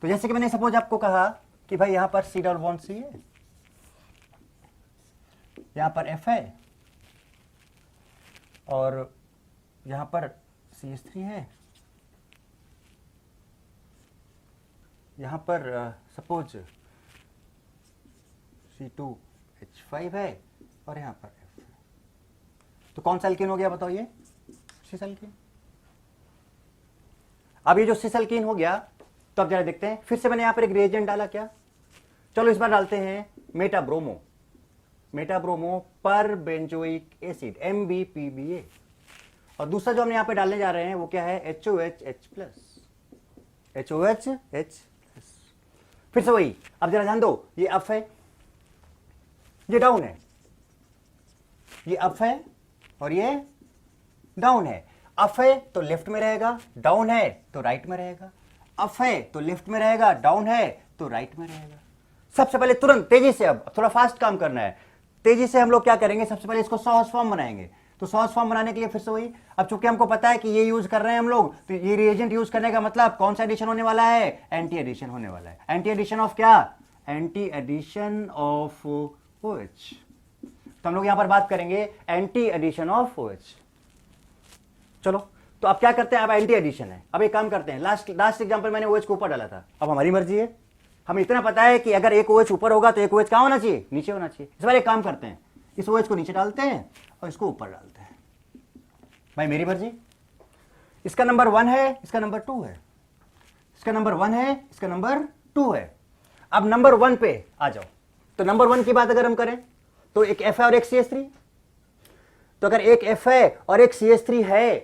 तो जैसे कि मैंने सपोज आपको कहा कि भाई यहां पर C डबल बॉन्ड C है, यहां पर F है, और यहां पर CH3 है, यहां पर सपोज C2H5 है, और यहां पर F है। तो कौन सा अल्कीन हो गया बताओ? ये सिस अल्कीन। अब ये जो सिस अल्कीन हो गया तो अब जरा देखते हैं, फिर से मैंने यहां पर एक रिएजेंट डाला क्या? चलो इस बार डालते हैं मेटाब्रोमो, मेटाब्रोमो पर बेंजोइक एसिड MbPbA, और दूसरा जो हम यहां पे डालने जा रहे हैं वो क्या है? HOHH+, HOHH+। फिर से वही, अब जरा ध्यान दो, ये अप है, ये डाउन है, ये अप है और ये डाउन है। अप है तो लेफ्ट में रहेगा, डाउन है तो राइट में रहेगा। अप है तो लेफ्ट में रहेगा, डाउन है तो राइट में रहेगा। सबसे पहले तुरंत तेजी से, अब थोड़ा फास्ट काम करना है, तेजी से हम लोग क्या करेंगे, सबसे पहले इसको सहज फॉर्म बनाएंगे। तो सहज फॉर्म बनाने के लिए फिर से वही, अब चूंकि हमको पता है कि ये यूज कर रहे हैं हम लोग, तो ये रिएजेंट यूज करने का मतलब कौन सा एडिशन होने वाला है, एंटी एडिशन होने वाला है। एंटी एडिशन ऑफ क्या, एंटी एडिशन ऑफ OH। तो हम लोग यहां पर बात करेंगे एंटी एडिशन ऑफ OH। चलो तो अब क्या करते हैं, अब एंटी एडिशन है, अब एक काम करते हैं, लास्ट एग्जांपल मैंने OH को ऊपर डाला था, अब हमारी मर्जी है, हमें इतना पता है कि अगर एक OH ऊपर होगा तो एक OH कहां होना चाहिए, नीचे होना चाहिए। इस बार एक काम करते हैं, इस OH को नीचे डालते हैं और इसको ऊपर डालते हैं, भाई मेरी मर्जी। इसका नंबर 1 है, इसका नंबर 2 है, इसका नंबर 1 है, इसका नंबर 2 है। अब नंबर 1 पे आ जाओ। तो नंबर 1 की बात अगर हम करें तो एक F है और एक CH3। तो अगर एक F है और एक CH3 है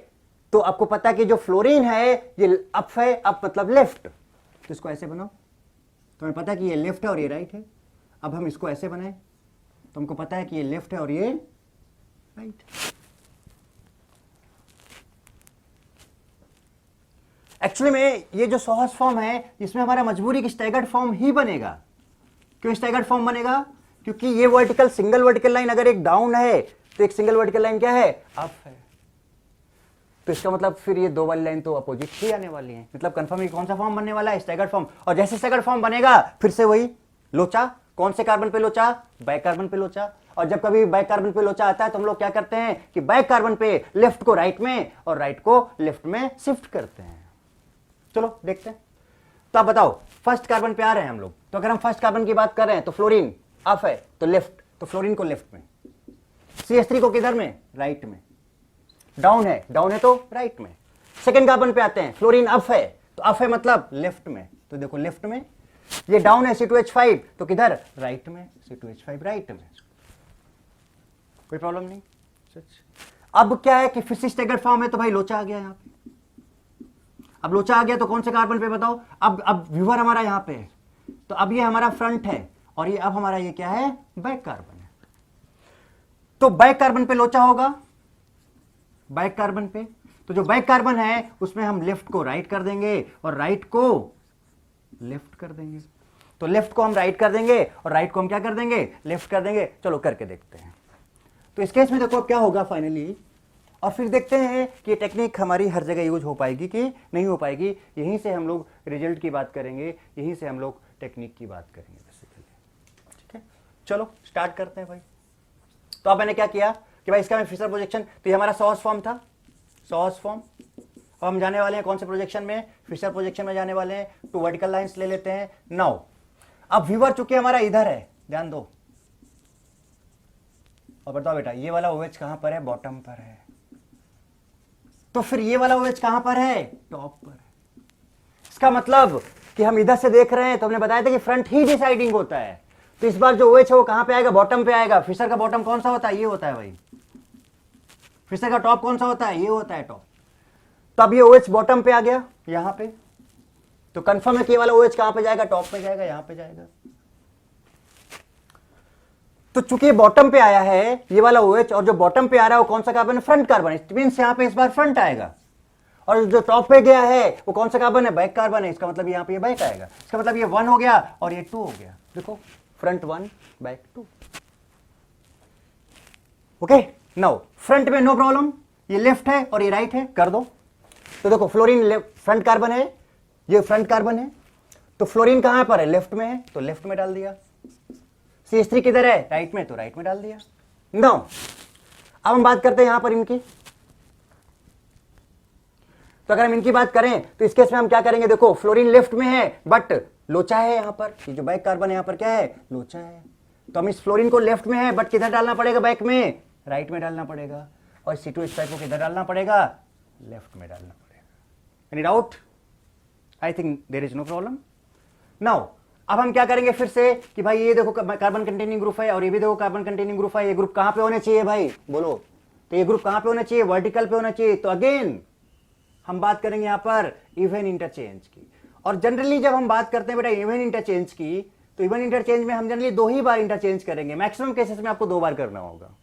तो आपको पता है कि जो फ्लोरीन है ये अप है, अप मतलब लेफ्ट, तो इसको ऐसे बनाओ, तो हमें पता है कि ये लेफ्ट है और ये राइट है। अब हम इसको ऐसे बनाएं तो हमको पता है कि ये लेफ्ट है और ये राइट। एक्चुअली में ये जो सहज फॉर्म है इसमें हमारा मजबूरी की स्टैगर्ड फॉर्म ही बनेगा। क्यों स्टैगर्ड फॉर्म बनेगा, क्योंकि ये वर्टिकल सिंगल वर्टिकल लाइन अगर एक डाउन है तो एक सिंगल वर्टिकल लाइन क्या है, अप है। तो इसका मतलब फिर ये दो वाली लाइन तो अपोजिट ही आने वाली है, मतलब कंफर्म कौन सा फॉर्म बनने वाला है, स्टैगर्ड फॉर्म। और जैसे स्टैगर्ड फॉर्म बनेगा फिर से वही लोचा, कौन से कार्बन पे लोचा, बैक कार्बन पे लोचा। और जब कभी बैक कार्बन पे लोचा आता है तो हम लोग क्या करते हैं कि बैक कार्बन पे लेफ्ट को राइट में और राइट को लेफ्ट में शिफ्ट करते हैं। चलो देखते हैं। तो आप बताओ, फर्स्ट कार्बन पे आ रहे हैं हम लोग, तो अगर हम फर्स्ट कार्बन की बात कर रहे हैं तो फ्लोरीन अप है तो लेफ्ट, तो फ्लोरीन को लेफ्ट में, CH3 को किधर में, राइट में, डाउन है तो राइट में। सेकंड कार्बन पे आते हैं, फ्लोरीन अप है तो अप है मतलब लेफ्ट में, तो देखो लेफ्ट में। ये डाउन है C2H5 तो किधर, राइट में, C2H5 राइट में, कोई प्रॉब्लम नहीं। अब क्या है कि फिर से स्टैगर्ड फॉर्म है तो भाई लोचा आ गया यहां पे। अब लोचा आ गया तो कौन से कार्बन पे बताओ, अब व्यूअर हमारा यहां पे है, तो अब ये हमारा फ्रंट है और ये अब हमारा ये क्या है, बैक कार्बन है। तो बैक कार्बन पे लोचा होगा, बैक कार्बन पे, तो जो बैक कार्बन है उसमें हम लेफ्ट को राइट कर देंगे और राइट को लेफ्ट कर देंगे। तो लेफ्ट को हम राइट कर देंगे और राइट को हम क्या कर देंगे, लेफ्ट कर देंगे। चलो करके देखते हैं। तो इस केस में देखो अब क्या होगा फाइनली, और फिर देखते हैं कि ये टेक्निक हमारी हर जगह यूज हो पाएगी कि नहीं हो पाएगी। यहीं से हम लोग रिजल्ट की बात करेंगे, यहीं से हम लोग टेक्निक की बात करेंगे बेसिकली। ठीक है, चलो स्टार्ट करते हैं भाई। तो अब मैंने क्या किया कि भाई इसका मैं फिशर प्रोजेक्शन, तो ये हमारा सहज फॉर्म था, सहज फॉर्म। अब हम जाने वाले हैं कौन से प्रोजेक्शन में, फिशर प्रोजेक्शन में जाने वाले हैं। 2 वर्टिकल लाइंस ले लेते हैं नाउ। अब व्यूअर चूंकि हमारा इधर है, ध्यान दो, और बताओ बेटा ये वाला OH कहां पर है, बॉटम पर है, तो फिर ये वाला OH कहां पर है, टॉप पर है। इसका मतलब कि हम इधर से देख रहे हैं तो हमने बताया था कि फ्रंट ही डिसाइडिंग होता है। तो इस बार जो OH है वो कहां पे आएगा, बॉटम पे आएगा। फिशर का बॉटम कौन सा होता है, ये होता है भाई। फिशर का टॉप कौन सा होता है, ये होता है टॉप। तो अब ये OH बॉटम पे आ गया यहां पे, तो कंफर्म है कि ये वाला OH कहां पे जाएगा, टॉप पे जाएगा, यहां पे जाएगा। तो चूंकि बॉटम पे आया है ये वाला OH, और जो बॉटम पे आ रहा है वो कौन सा कार्बन है, फ्रंट कार्बन है, मींस यहां पे इस बार फ्रंट आएगा। और जो टॉप पे गया है वो कौन सा कार्बन है, बैक कार्बन है, इसका मतलब यहां पे ये बैक आएगा। इसका मतलब ये 1 हो गया और ये 2 हो गया। देखो front 1 back 2। Okay, now front में नो प्रॉब्लम, ये लेफ्ट है और ये राइट है, कर दो। तो देखो फ्लोरीन फ्रंट कार्बन है, ये फ्रंट कार्बन है, तो फ्लोरीन कहां पर है, लेफ्ट में है, तो लेफ्ट में डाल दिया। CH3 किधर है, राइट में, तो राइट में डाल दिया। नाउ अब हम बात करते हैं यहां पर इनकी। तो अगर हम इनकी बात करें तो इस केस में हम क्या करेंगे, देखो फ्लोरीन लेफ्ट में है बट लोचा है यहां पर, ये जो बैक कार्बन है यहां पर क्या है, लोचा है। तो हम इस फ्लोरीन को लेफ्ट में है बट किधर डालना पड़ेगा, बैक में, राइट में डालना पड़ेगा। और C2H5 को किधर डालना पड़ेगा, लेफ्ट में डालना पड़ेगा। Any doubt, I think there is no problem. Now अब हम क्या करेंगे फिर से कि भाई ये देखो कार्बन कंटेनिंग ग्रुप है और ये भी देखो कार्बन कंटेनिंग ग्रुप है, ये ग्रुप कहां पे होने चाहिए भाई, बोलो। तो ये ग्रुप कहां पे होना चाहिए, वर्टिकल पे होना चाहिए। तो अगेन हम बात करेंगे यहां पर इवन इंटरचेंज की। और जनरली जब हम बात करते हैं बेटा इवन इंटरचेंज की, तो इवन इंटरचेंज में हम जनरली 2 ही बार इंटरचेंज करेंगे, मैक्सिमम केसेस में आपको 2 बार करना होगा।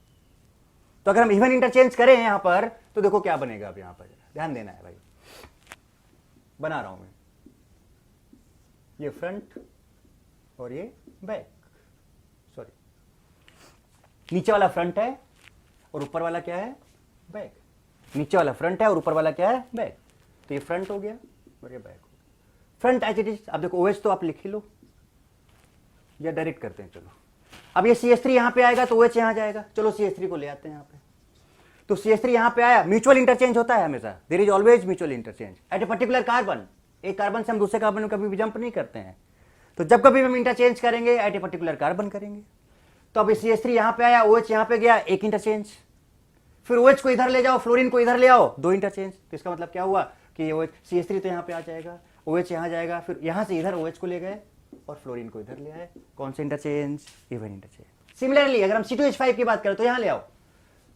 तो अगर हम इवन इंटरचेंज करें यहां पर तो देखो क्या बनेगा। अब यहां पर ध्यान देना है भाई, बना रहा हूं मैं, ये फ्रंट और ये बैक, सॉरी नीचे वाला फ्रंट है और ऊपर वाला क्या है, बैक। नीचे वाला फ्रंट है और ऊपर वाला क्या है, बैक। तो ये फ्रंट हो गया और ये बैक हो गया। Front as it is. अब देखो OH तो आप लिख ही लो या डायरेक्ट करते हैं। चलो अब ये CH3 यहां पे आएगा तो OH यहां जाएगा। चलो CH3 को ले आते हैं यहां पे। तो CH3 यहां पे आया, म्यूचुअल इंटरचेंज होता है हमेशा, there is always mutual interchange at a particular carbon. एक कार्बन से हम दूसरे कार्बन में कभी भी जंप नहीं करते हैं, तो जब कभी हम इंटरचेंज करेंगे एट ए पर्टिकुलर कार्बन करेंगे। तो अब CH3 यहां पे आया, OH यहां पे गया, एक इंटरचेंज। फिर OH को इधर ले जाओ, फ्लोरीन को इधर ले आओ, दो इंटरचेंज। तो इसका मतलब क्या हुआ कि OH CH3 तो यहां पे आ जाएगा, OH यहां जाएगा, फिर यहां से इधर OH को ले गए और फ्लोरीन को इधर ले आए। कौन से इंटरचेंज, इवन इंटरचेंज। सिमिलरली अगर हम C2H5 की बात करें तो यहां ले आओ।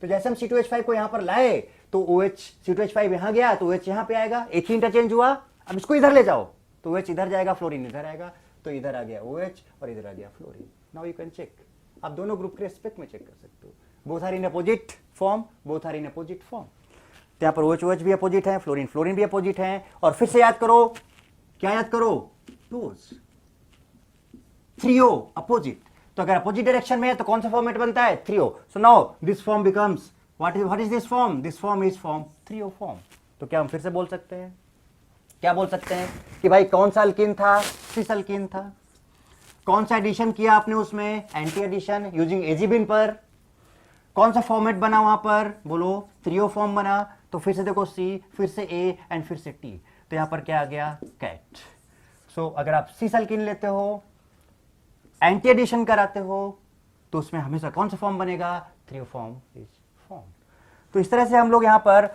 तो जैसे हम C2H5 को यहां पर लाए तो OH C2H5 यहां गया तो OH यहां पे आएगा, एक ही इंटरचेंज हुआ। अब इसको इधर ले जाओ तो OH इधर जाएगा, फ्लोरीन इधर आएगा, तो इधर आ गया OH और इधर आ गया fluorine. Now you can check. आप दोनों ग्रुप के रेस्पेक्ट में चेक कर सकते हो, both are in opposite form, both are in opposite form. तो यहां पर OH भी अपोजिट है, फ्लोरीन भी अपोजिट है। और फिर से याद करो, क्या याद करो, टूज थ्रियो अपोजिट। तो अगर अपोजिट डायरेक्शन में है तो कौन सा फॉर्मेट बनता है, threo. So now this form becomes what is this form, this form is form threo form. तो क्या हम फिर से बोल सकते हैं, क्या बोल सकते हैं कि भाई कौन सा अल्कीन था, सिस अल्कीन था। कौन सा एडिशन किया आपने उसमें, एंटी एडिशन यूजिंग एजीबिन पर। कौन सा फॉर्मेट बना वहां पर, बोलो थ्रियो फॉर्म बना। तो फिर से देखो C, फिर से A एंड फिर से T। तो यहां पर क्या आ गया, कैट। सो अगर आप सिस अल्कीन लेते हो, एंटी एडिशन कराते हो, तो उसमें हमेशा कौन सा फॉर्म बनेगा, थ्रियो फॉर्म इज फॉर्म। तो इस तरह से हम लोग यहां पर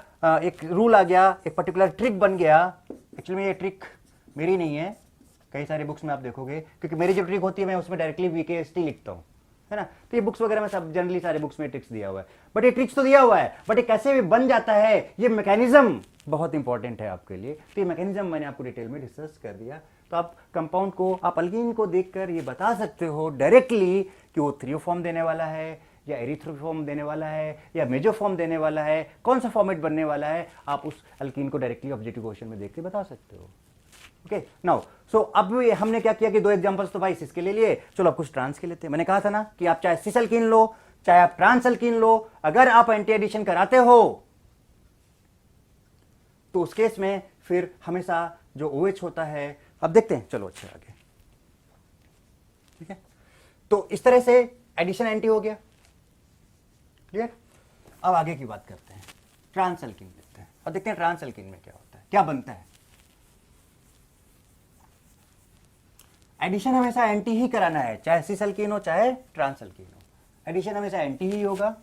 एक रूल आ गया, एक पर्टिकुलर ट्रिक बन गया। एक्चुअली ये ट्रिक मेरी नहीं है, कई सारी बुक्स में आप देखोगे, क्योंकि मेरी जो ट्रिक होती है मैं उसमें डायरेक्टली VKST लिखता हूं, है ना। तो ये बुक्स वगैरह में सब जनरली सारे बुक्स में ट्रिक्स दिया हुआ है, बट ये ट्रिक्स तो दिया हुआ है, बट ये कैसे भी बन जाता है, ये मैकेनिज्म बहुत इंपॉर्टेंट है आपके लिए। तो ये मैकेनिज्म मैंने आपको डिटेल में डिस्कस कर दिया। तो आप कंपाउंड को, आप अल्कीन को देखकर ये बता सकते हो डायरेक्टली कि वो थ्रियो फॉर्म देने वाला है या एरिथ्रो फॉर्म देने वाला है या मेजो फॉर्म देने वाला है, कौन सा फॉर्मेट बनने वाला है, आप उस अल्कीन को डायरेक्टली ऑब्जेक्टिव क्वेश्चन में देख के बता सकते हो। ओके नाउ सो अब हमने क्या किया कि दो एग्जांपल्स तो भाई सिस के ले लिए, चलो अब कुछ ट्रांस के लेते हैं। मैंने कहा था ना कि आप चाहे सिस अल्कीन लो चाहे आप ट्रांस अल्कीन लो, अगर आप एंटी एडिशन कराते हो तो उस केस में फिर हमेशा जो OH होता है, अब देखते हैं, चलो अच्छा आगे, ठीक है। तो इस तरह से एडिशन एंटी हो गया, क्लियर। अब आगे की बात करते हैं, ट्रांस अल्कीन देखते हैं और देखते हैं ट्रांस अल्कीन में क्या होता है, क्या बनता है। एडिशन हमेशा एंटी ही कराना है, चाहे सिस अल्कीन हो चाहे ट्रांस अल्कीन हो, एडिशन हमेशा एंटी ही होगा।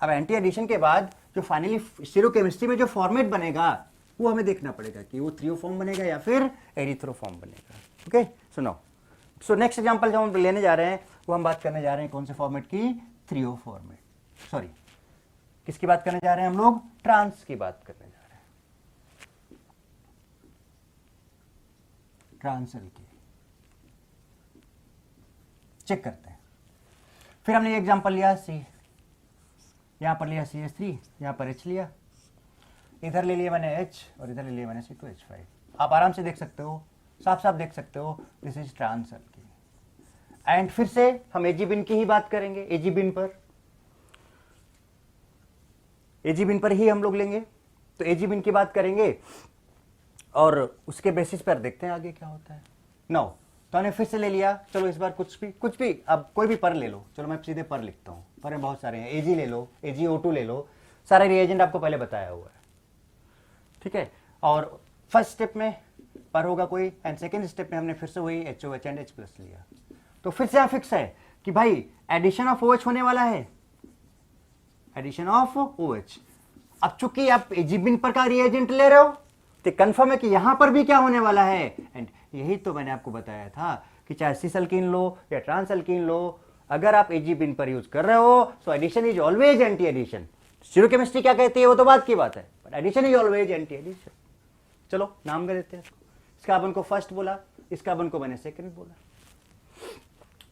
अब एंटी एडिशन के बाद जो फाइनली स्टीरियोकेमिस्ट्री में जो फॉर्मेट बनेगा वो हमें देखना पड़ेगा कि वो थ्रियो फॉर्म बनेगा या फिर एरिथ्रो फॉर्म बनेगा। ओके सुनो, सो नेक्स्ट एग्जांपल जो हम लेने जा रहे हैं वो हम बात करने जा रहे हैं कौन से फॉर्मेट की, थ्रियो फॉर्मेट, सॉरी किसकी बात करने जा रहे हैं हम लोग, ट्रांस की बात करने जा रहे हैं, ट्रांस अल्कीन। चेक करते हैं। फिर हमने ये एग्जांपल लिया C, यहां पर लिया CH3, यहां पर H लिया, इधर ले लिया मैंने H और इधर ले लिया मैंने C2H5। आप आराम से देख सकते हो, साफ साफ देख सकते हो, this is trans alkene. And फिर से हम एजीबिन की ही बात करेंगे, एजीबिन पर ही हम लोग लेंगे। तो एजीबिन की बात करेंगे और उसके बेसिस पर देखते हैं आगे क्या होता है। नाउ तो हमने फिर से ले लिया, चलो इस बार कुछ भी अब कोई भी पर ले लो, चलो मैं सीधे पर लिखता हूँ, पर बहुत सारे हैं, AG ले लो, AgO2 ले लो, सारे रिएजेंट आपको पहले बताया हुआ है, ठीक है। और फर्स्ट स्टेप में पर होगा कोई, एंड सेकेंड स्टेप में हमने फिर से वही HOH एंड H+ लिया। तो फिर से यहाँ फिक्स है कि भाई एडिशन ऑफ OH होने वाला है, एडिशन ऑफ OH। अब चूंकि आप एजीबिन पर का रिएजेंट ले रहे हो तो कंफर्म है कि यहां पर भी क्या होने वाला है, एंड यही तो मैंने आपको बताया था कि चाहे सिस अल्कीन लो या ट्रांस अल्कीन लो, अगर आप एजीबिन पर यूज कर रहे हो so addition is always anti addition. Stereochemistry क्या कहती है वो तो बात की बात है, but addition is always anti addition. चलो नाम कर देते हैं इसको, इस कार्बन को फर्स्ट बोला, इस कार्बन को मैंने सेकंड बोला।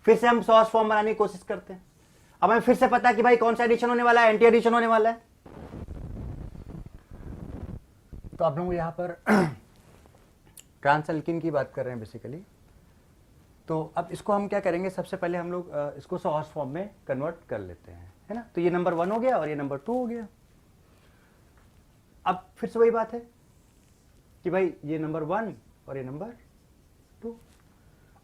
फिर से हम सॉस फॉर्म बनाने की कोशिश करते हैं। अब हमें फिर से पता है कि भाई कौन सा एडिशन होने वाला है, एंटी एडिशन होने वाला है। तो आप लोग यहां पर ट्रांसएल्किन की बात कर रहे हैं बेसिकली। तो अब इसको हम क्या करेंगे, सबसे पहले हम लोग इसको सॉस फॉर्म में कन्वर्ट कर लेते हैं, है ना। तो ये नंबर 1 हो गया और ये नंबर 2 हो गया। अब फिर से वही बात है कि भाई ये नंबर 1 और ये नंबर 2,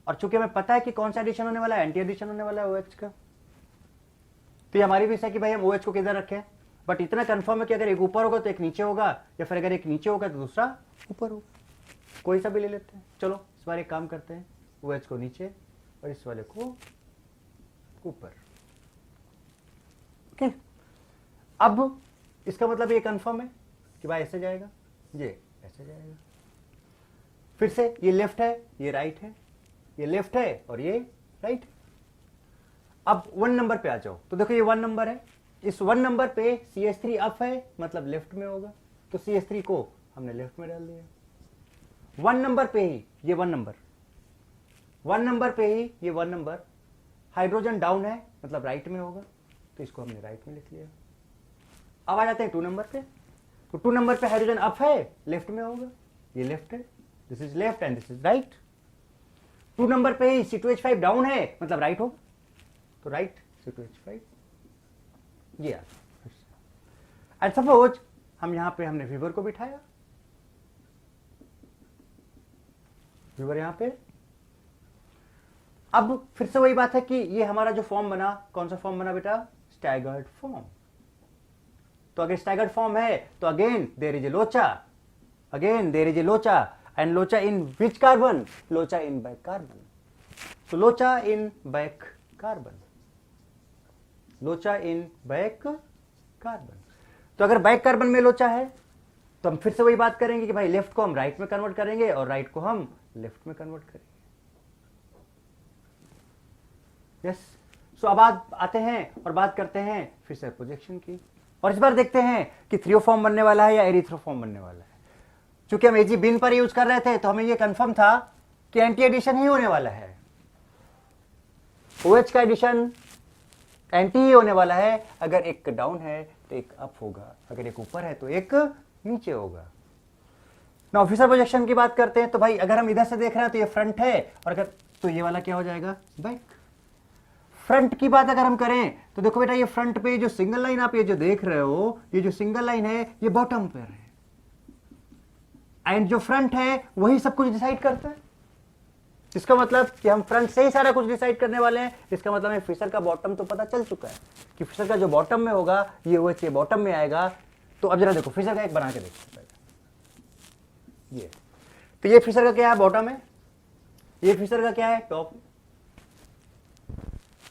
और चूंकि हमें पता है कि कौन सा एडिशन होने वाला है, एंटी एडिशन होने वाला है OH का, तो ये हमारी विषय कि भाई हम OH को किधर रखें। बट इतना कंफर्म है कि अगर एक ऊपर होगा तो एक नीचे होगा, या फिर अगर एक नीचे होगा तो दूसरा ऊपर होगा, कोई सा भी ले लेते हैं। चलो इस बार एक काम करते हैं, OH को नीचे और इस वाले को ऊपर। ओके, अब इसका मतलब ये कंफर्म है कि भाई ऐसे जाएगा, ये ऐसे जाएगा। फिर से ये लेफ्ट है, ये राइट है, ये लेफ्ट है और ये राइट है। अब 1 नंबर पे आ जाओ, तो देखो ये 1 नंबर है, इस 1 नंबर पे CH3 अप है, मतलब लेफ्ट में होगा, तो CH3 को हमने लेफ्ट में डाल दिया। 1 नंबर पे ही ये 1 नंबर, 1 नंबर पे ही ये 1 नंबर, हाइड्रोजन डाउन है मतलब राइट में होगा, तो इसको हमने राइट में लिख लिया। अब आ जाते हैं 2 नंबर पे, तो 2 नंबर पे हाइड्रोजन अप है, लेफ्ट में होगा, ये लेफ्ट है, this is left and this is right. 2 number पे ही C2H5 डाउन है, मतलब राइट हो, तो राइट C2H5 ये आ गया। एंड सपोज हम यहां पे हमने विवर को बिठाया, विवर यहां पे। अब फिर से वही बात है कि ये हमारा जो फॉर्म बना, कौन सा फॉर्म बना बेटा, स्टैगर्ड फॉर्म। तो अगर स्टैगर्ड फॉर्म है तो अगेन देयर इज ए लोचा, अगेन देयर इज ए लोचा, एंड लोचा इन विच कार्बन, लोचा इन बैक कार्बन। तो लोचा इन बैक कार्बन, लोचा इन बैक कार्बन। तो अगर बैक कार्बन में लोचा है तो हम फिर से वही बात करेंगे कि भाई लेफ्ट को हम राइट में कन्वर्ट करेंगे और राइट को हम लेफ्ट में कन्वर्ट करेंगे। यस, सो अब आते हैं और बात करते हैं फिर से प्रोजेक्शन की, और इस बार देखते हैं कि थ्रियोफॉर्म बनने वाला है या एरिथ्रोफॉर्म बनने वाला है। चूंकि हम एजी बिन पर यूज कर रहे थे तो हमें यह कंफर्म था कि एंटी एडिशन ही होने वाला है, OH का एडिशन एंटी ही होने वाला है। अगर एक डाउन है तो एक अप होगा, अगर एक ऊपर है तो एक नीचे होगा। ना ऑफिसर प्रोजेक्शन की बात करते हैं, तो भाई अगर हम इधर से देख रहे हैं तो ये फ्रंट है, और अगर तो ये वाला क्या हो जाएगा, बैक। फ्रंट की बात अगर हम करें तो देखो बेटा, ये फ्रंट पे जो सिंगल लाइन आप ये जो देख रहे हो, ये जो सिंगल लाइन है ये बॉटम पर है, एंड जो फ्रंट है वही सब कुछ डिसाइड करता है। इसका मतलब कि हम फ्रंट से ही सारा कुछ डिसाइड करने वाले हैं। इसका मतलब है फिशर का बॉटम तो पता चल चुका है कि फिशर का जो बॉटम में होगा ये OH के बॉटम में आएगा। तो अब जरा देखो फिशर का एक बना के देखते हैं, ये तो ये फिशर का क्या है, बॉटम है, ये फिशर का क्या है, टॉप।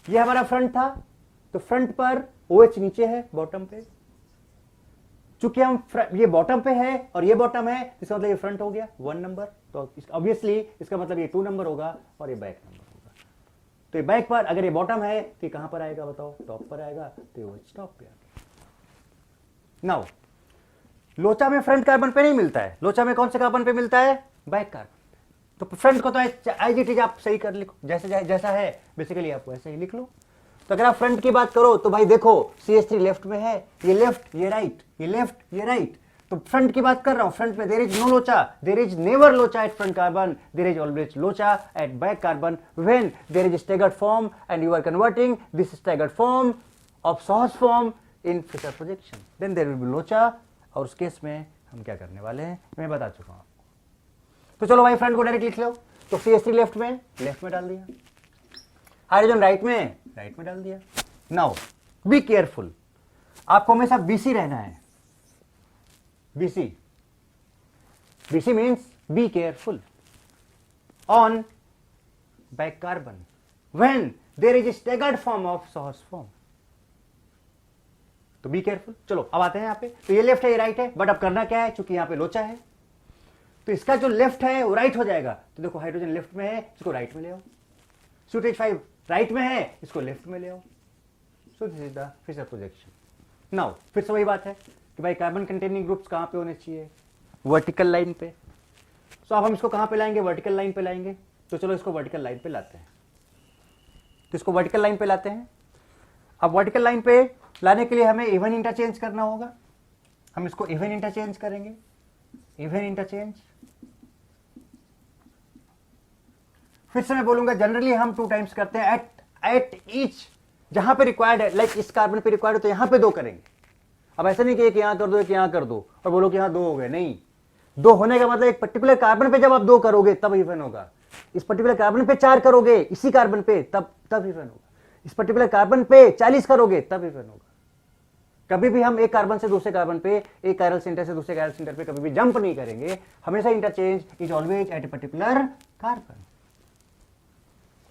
ये हमारा फ्रंट था, तो फ्रंट पर OH नीचे है बॉटम पे। चूंकि हम ये बॉटम पे है और ये बॉटम है, इसका मतलब ये फ्रंट हो गया 1 नंबर, तो ऑब्वियसली इसका मतलब ये 2 नंबर होगा और ये बैक नंबर होगा। तो ये बैक पर, अगर ये बॉटम है तो ये कहां पर आएगा बताओ, टॉप पर आएगा, तो ये OH टॉप पे आ गया। नाउ लोचा में फ्रंट कार्बन पे नहीं मिलता है, लोचा में कौन से कार्बन पे मिलता है, बैक कार्बन पे। तो फ्रंट को तो एज इट इज आप सही कर लिखो, जैसा है बेसिकली आप वैसे ही लिख लो। तो अगर आप फ्रंट की बात करो तो भाई देखो CH3 लेफ्ट में है, ये लेफ्ट ये राइट, ये लेफ्ट ये राइट। तो फ्रंट की बात कर रहा हूं, फ्रंट में देयर इज नो लोचा, देयर इज नेवर लोचा at front carbon, there is always लोचा at back carbon when there is staggered form and you are converting this staggered form of सॉस form in Fischer projection, then there will be लोचा। और उस case में हम क्या करने वाले हैं मैं बता चुका हूं आपको। तो चलो भाई फ्रंट को डायरेक्ट लिख लो, तो CH3 लेफ्ट में डाल दिया, हाइड्रोजन राइट में डाल दिया। नाउ बी केयरफुल, आपको हमेशा BC रहना है, BC means be careful on back carbon when there is staggered form of सॉस फॉर्म। तो बी केयरफुल। चलो अब आते हैं यहाँ पे, तो ये लेफ्ट है ये राइट है, बट अब करना क्या है, चूंकि यहाँ पे लोचा है तो इसका जो लेफ्ट है वो राइट हो जाएगा। तो देखो हाइड्रोजन लेफ्ट में है, इसको राइट में ले आओ, C2H5 राइट में है, इसको लेफ्ट में ले आओ। So this is the Fischer projection. Now फिर से वही बात है कि भाई कार्बन कंटेनिंग ग्रुप्स कहां पे होने चाहिए, वर्टिकल लाइन पे। सो अब हम इसको कहां पे लाएंगे, वर्टिकल लाइन पे लाएंगे। तो चलो इसको वर्टिकल लाइन पे लाते हैं, तो इसको वर्टिकल लाइन पे लाते हैं। अब वर्टिकल लाइन पे लाने के लिए हमें इवन इंटरचेंज करना होगा, हम इसको इवन इंटरचेंज करेंगे, इवन इंटरचेंज। फिर से मैं बोलूंगा जनरली हम 2 टाइम्स करते हैं एट ईच, जहां पे रिक्वायर्ड है, लाइक इस कार्बन पे रिक्वायर्ड है तो यहां पे 2 करेंगे। अब ऐसा नहीं कि एक यहां कर दो एक यहां कर दो और बोलो कि यहां 2 हो गए, नहीं, 2 होने का मतलब एक पर्टिकुलर कार्बन पे जब आप 2 करोगे तब इवन होगा, इस पर्टिकुलर कार्बन पे 4 करोगे इसी कार्बन पे तब इवन होगा, इस पर्टिकुलर कार्बन पे 40 करोगे तब इवन होगा। कभी भी हम एक कार्बन से दूसरे कार्बन पे, एक कायरल सेंटर से दूसरे कायरल सेंटर पे कभी भी जंप नहीं करेंगे, हमेशा interchange is always at a particular carbon.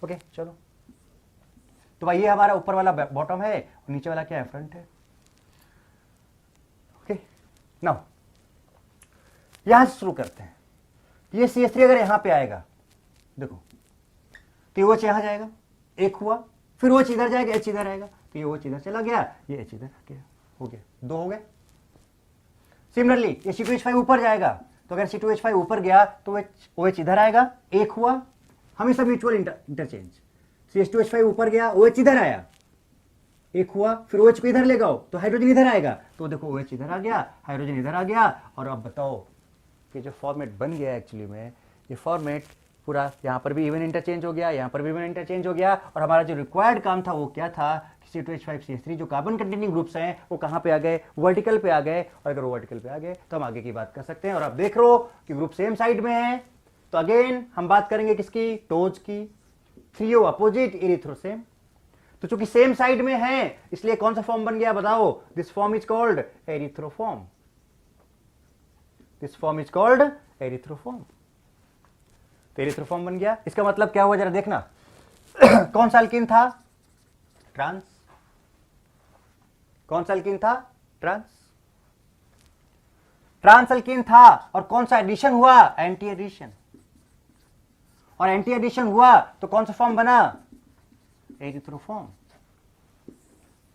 Okay चलो, तो भाई ये हमारा ऊपर वाला बॉटम है और नीचे वाला क्या है, फ्रंट है। ओके नाउ यहां से शुरू करते हैं। ये CH3 अगर यहां पे आएगा, देखो तो ये OH यहां जाएगा, एक हुआ, फिर OH इधर जाएगा, H इधर आएगा, तो ये OH इधर चला गया, ये H इधर गया, हो गया, 2 हो गए। सिमिलरली ये C2H5 ऊपर जाएगा, तो अगर C2H5 ऊपर गया तो OH इधर आएगा, एक हुआ, हमेशा म्यूचुअल इंटरचेंज। CH2H5 ऊपर गया, OH इधर आया, एक हुआ, फिर OH को इधर ले जाओ तो हाइड्रोजन इधर आएगा, तो देखो OH इधर आ गया, हाइड्रोजन इधर आ गया। और अब बताओ कि जो फॉर्मेट बन गया एक्चुअली में, ये फॉर्मेट पूरा यहाँ पर भी इवन इंटरचेंज हो गया, यहाँ पर भी इवन इंटरचेंज हो गया, और हमारा जो रिक्वायर्ड काम था वो क्या था कि C2H5 CH3 जो कार्बन कंटेनिंग ग्रुप्स हैं वो कहाँ पे आ गए, वर्टिकल पे आ गए। और अगर वो वर्टिकल पे आ गए तो हम आगे की बात कर सकते हैं। और आप देख रहे हो कि ग्रुप सेम साइड में है, तो अगेन हम बात करेंगे किसकी, टोज की। 3O opposite, erythro same. तो चूंकि सेम साइड में है इसलिए कौन सा फॉर्म बन गया बताओ, this form is called erythro form, this form is called erythro form. तो एरिथ्रोफॉर्म बन गया। इसका मतलब क्या हुआ जरा देखना कौन सा अल्कीन था, ट्रांस, कौन सा अल्कीन था, ट्रांस, ट्रांस अल्कीन था। और कौन सा एडिशन हुआ, एंटी एडिशन, और एंटी एडिशन हुआ तो कौन सा फॉर्म बना, एरिथ्रोफॉर्म।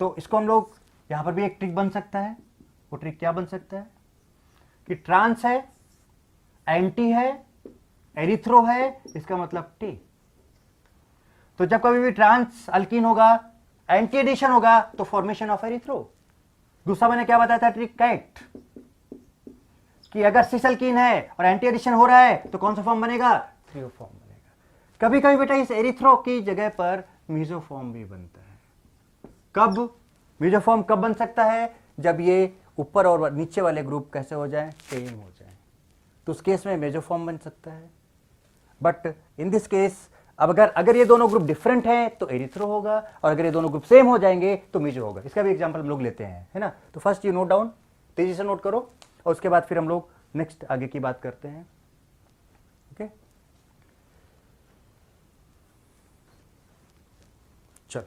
तो इसको हम लोग यहां पर भी एक ट्रिक बन सकता है, वो ट्रिक क्या बन सकता है कि ट्रांस है, एंटी है, एरिथ्रो है, इसका मतलब टी। तो जब कभी भी ट्रांस अल्कीन होगा, एंटी एडिशन होगा तो फॉर्मेशन ऑफ एरिथ्रो। दूसरा मैंने क्या बताया था ट्रिक, कैट, कि अगर सिस अल्कीन है और एंटी एडिशन हो रहा है तो कौन सा फॉर्म बनेगा, 3O फॉर्म बनेगा। कभी कभी बेटा इस एरिथ्रो की जगह पर मीजोफॉर्म भी बनता है। कब मीजोफॉर्म कब बन सकता है, जब ये ऊपर और नीचे वाले ग्रुप कैसे हो जाए, सेम हो जाए, तो उस केस में मेजोफॉर्म बन सकता है। बट इन दिस केस अब अगर ये दोनों ग्रुप डिफरेंट हैं तो एरिथ्रो होगा, और अगर ये दोनों ग्रुप सेम हो जाएंगे तो मीजो होगा। इसका भी एग्जांपल हम लोग लेते हैं, है ना। तो फर्स्ट ये नोट डाउन, तेजी से नोट करो, और उसके बाद फिर हम लोग नेक्स्ट आगे की बात करते हैं। ओके चलो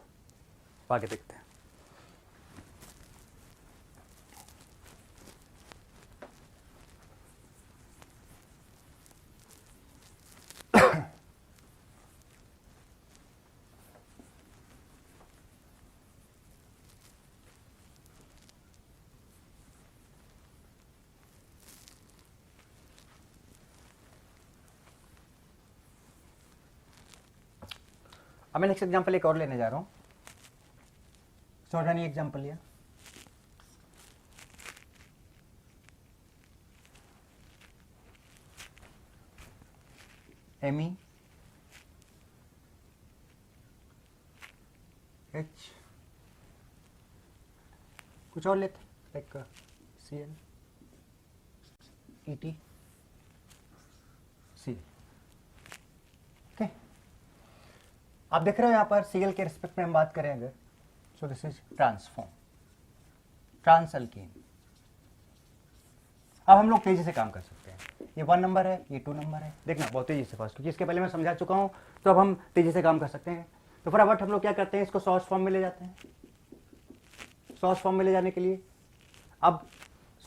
आगे देखते हैं। अब मैं नेक्स्ट एग्जांपल एक और लेने जा रहा हूं, सॉर्डानी एग्जांपल लिया। Me H, कुछ और लेते like Cl Et Cl। Okay, आप देख रहे हो यहां पर Cl के रिस्पेक्ट में हम बात करें अगर, so this is trans form, trans alkene. अब हम लोग तेजी से काम कर सकते हैं। ये 1 नंबर है, ये 2 नंबर है, देखना बहुत तेजी से फर्स्ट, क्योंकि इसके पहले मैं समझा चुका हूं, तो अब हम तेजी से काम कर सकते हैं। तो फटाफट हम लोग क्या करते हैं, इसको सॉस फॉर्म में ले जाते हैं। सॉस फॉर्म में ले जाने के लिए, अब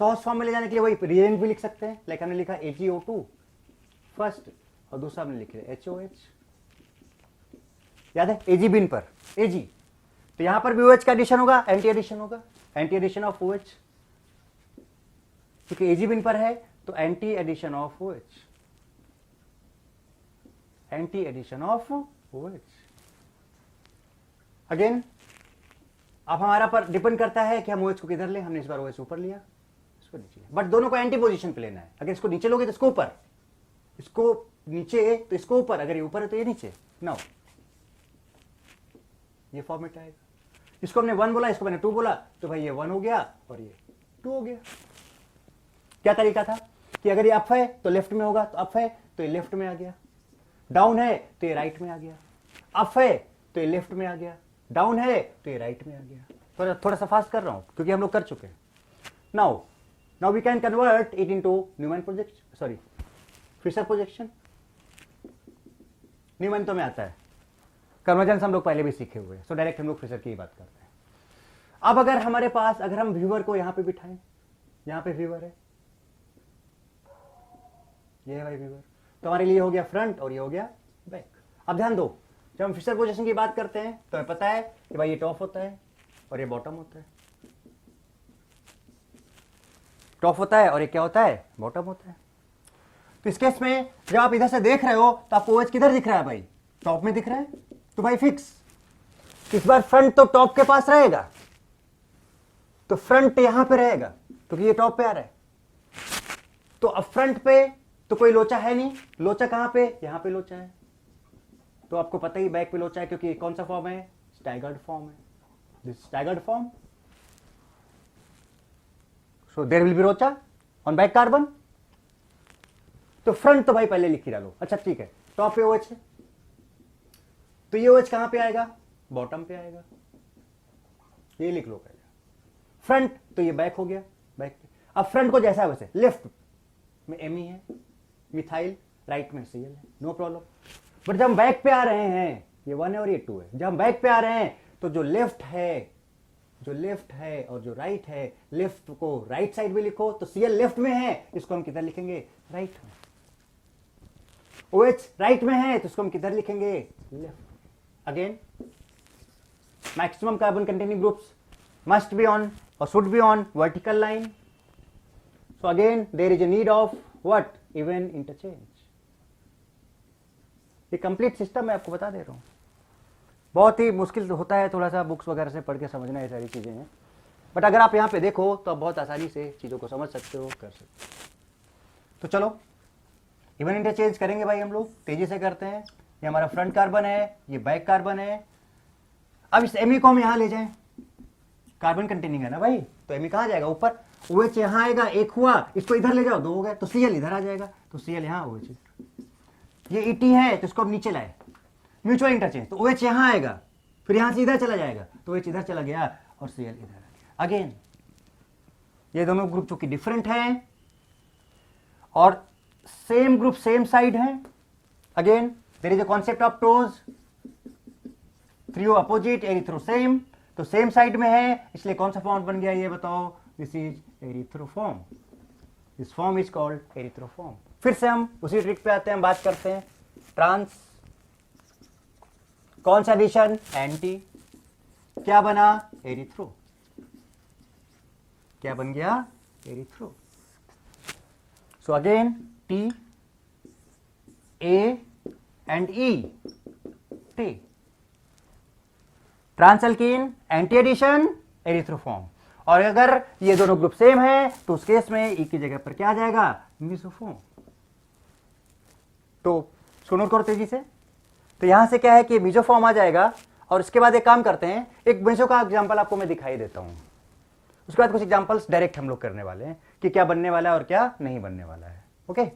सॉस फॉर्म में ले जाने के लिए वही रिएजेंट भी लिख सकते हैं, लाइक हमने लिखा AgO2 फर्स्ट, और दूसरा हमने लिखे HOH, याद है Ag बिन पर Ag, तो यहां पर भी OH का एडिशन होगा, एंटी एडिशन होगा, एंटी एडिशन ऑफ OH, क्योंकि Ag बिन पर है तो anti addition of OH, anti addition of OH। Again अब हमारा पर डिपेंड करता है कि हम OH को किधर लें। हमने इस बार OH ऊपर लिया, इसको नीचे लिया, बट दोनों को एंटी पोजीशन पे लेना है। अगर इसको नीचे लोगे तो इसको ऊपर, इसको नीचे तो इसको ऊपर, अगर ये ऊपर है तो ये नीचे। नाउ ये फॉर्मेट आएगा। इसको हमने 1 बोला, इसको मैंने 2 बोला, तो भाई ये 1 हो गया और ये 2 हो गया। क्या तरीका था कि अगर ये अप है तो लेफ्ट में होगा, तो अप है तो ये लेफ्ट में आ गया, डाउन है तो ये राइट में आ गया, अप है तो ये लेफ्ट में आ गया, डाउन है तो ये राइट में आ गया। थोड़ा सा फास्ट कर रहा हूं क्योंकि हम लोग कर चुके हैं। Now we can convert it into Newman projection, sorry Fischer projection. Newman तो में आता है, कन्वर्जेंस हम लोग पहले भी सीखे हुए हैं, सो डायरेक्ट हम लोग फिशर की ही बात करते हैं। अब अगर हमारे पास, अगर हम व्यूअर को यहां पे बिठाएं, यहां पे व्यूअर है, ये है भाई व्यूअर, तो हमारे लिए हो गया फ्रंट और ये हो गया बैक। अब ध्यान दो, जब हम फिशर पोजीशन की बात करते हैं तो हमें पता है कि भाई ये टॉप होता है और ये बॉटम होता है, टॉप होता है और ये क्या होता है, बॉटम होता है। तो इस केस में जब आप इधर से देख रहे हो तो आपको OH किधर दिख रहा है भाई, टॉप में दिख रहा है, तो भाई फिक्स। इस बार फ्रंट तो टॉप के पास रहेगा, तो फ्रंट यहां पे रहेगा क्योंकि ये टॉप पे आ रहा है। तो अब फ्रंट पे तो कोई लोचा है नहीं, लोचा कहां पे, यहां पे लोचा है। तो आपको पता ही बैक पे लोचा है क्योंकि कौन सा फॉर्म है, स्टैगर्ड फॉर्म है, this staggered form. So there will be लोचा ऑन बैक कार्बन। तो फ्रंट तो भाई पहले लिख ही डालो। अच्छा ठीक है, टॉप पे OH है, तो ये OH कहां पे आएगा, बॉटम पे आएगा, ये लिख लो पहले। फ्रंट तो ये बैक हो गया, बैक पे। अब फ्रंट को जैसा है वैसे, लेफ्ट में Me है, मिथाइल, राइट में Cl है, नो प्रॉब्लम। बट जब हम बैक पे आ रहे हैं, ये 1 है और ये 2 है, जब हम बैक पे आ रहे हैं तो जो लेफ्ट है और जो राइट है, लेफ्ट को राइट साइड में लिखो, तो Cl लेफ्ट में है, इसको हम किधर लिखेंगे, राइट में। OH राइट में है तो इसको हम किधर लिखेंगे, left. Again maximum carbon containing groups must be on or should be on vertical line. So again there is a need of what, even interchange. ये कंप्लीट सिस्टम मैं आपको बता दे रहा हूं, बहुत ही मुश्किल होता है थोड़ा सा बुक्स वगैरह से पढ़ के समझना, ये सारी चीजें हैं। बट अगर आप यहाँ पे देखो तो आप बहुत आसानी से चीजों को समझ सकते हो, कर सकते हो। तो चलो इवन इंटरचेंज करेंगे भाई, हम लोग तेजी से करते हैं। ये हमारा फ्रंट कार्बन है, ये बैक कार्बन है। अब इस Me को हम यहाँ ले जाएं, कार्बन कंटेनिंग है ना भाई, तो Me कहाँ जाएगा, ऊपर। OH यहाँ आएगा, एक हुआ, इसको इधर ले जाओ, 2 हो गए, तो Cl इधर आ जाएगा, तो Cl यहाँ, OH ये Et है तो इसको अब नीचे लाए, म्यूचुअल इंटरचेंज, तो OH यहाँ आएगा, फिर यहाँ से इधर चला जाएगा, तो OH इधर चला गया और Cl इधर आ गया। अगेन ये दोनों ग्रुप चूंकि डिफरेंट हैं और सेम ग्रुप सेम साइड है, again there is a concept of TOES, threo opposite erythro same, तो सेम साइड में है, इसलिए कौन सा फॉर्म बन गया ये बताओ, this is erythro form, this form is called erythro form. फिर से हम उसी ट्रिक पे आते हैं, बात करते हैं ट्रांस, कौन सा एडिशन, एंटी, क्या बना, एरिथ्रो, क्या बन गया, erythro. So again T, A and E, T, trans alkene, anti addition, erythro form. और अगर ये दोनों ग्रुप सेम है तो उस केस में E की जगह पर क्या आ जाएगा, मिसोफॉर्म। तो सुनो करो तेजी से, तो यहां से क्या है कि मिसोफॉर्म आ जाएगा। और इसके बाद एक काम करते हैं, एक मिसो का एग्जांपल आपको मैं दिखाई देता हूं, उसके बाद कुछ एग्जांपल्स डायरेक्ट हम लोग करने वाले हैं कि क्या बनने वाला है और क्या नहीं बनने वाला है। ओके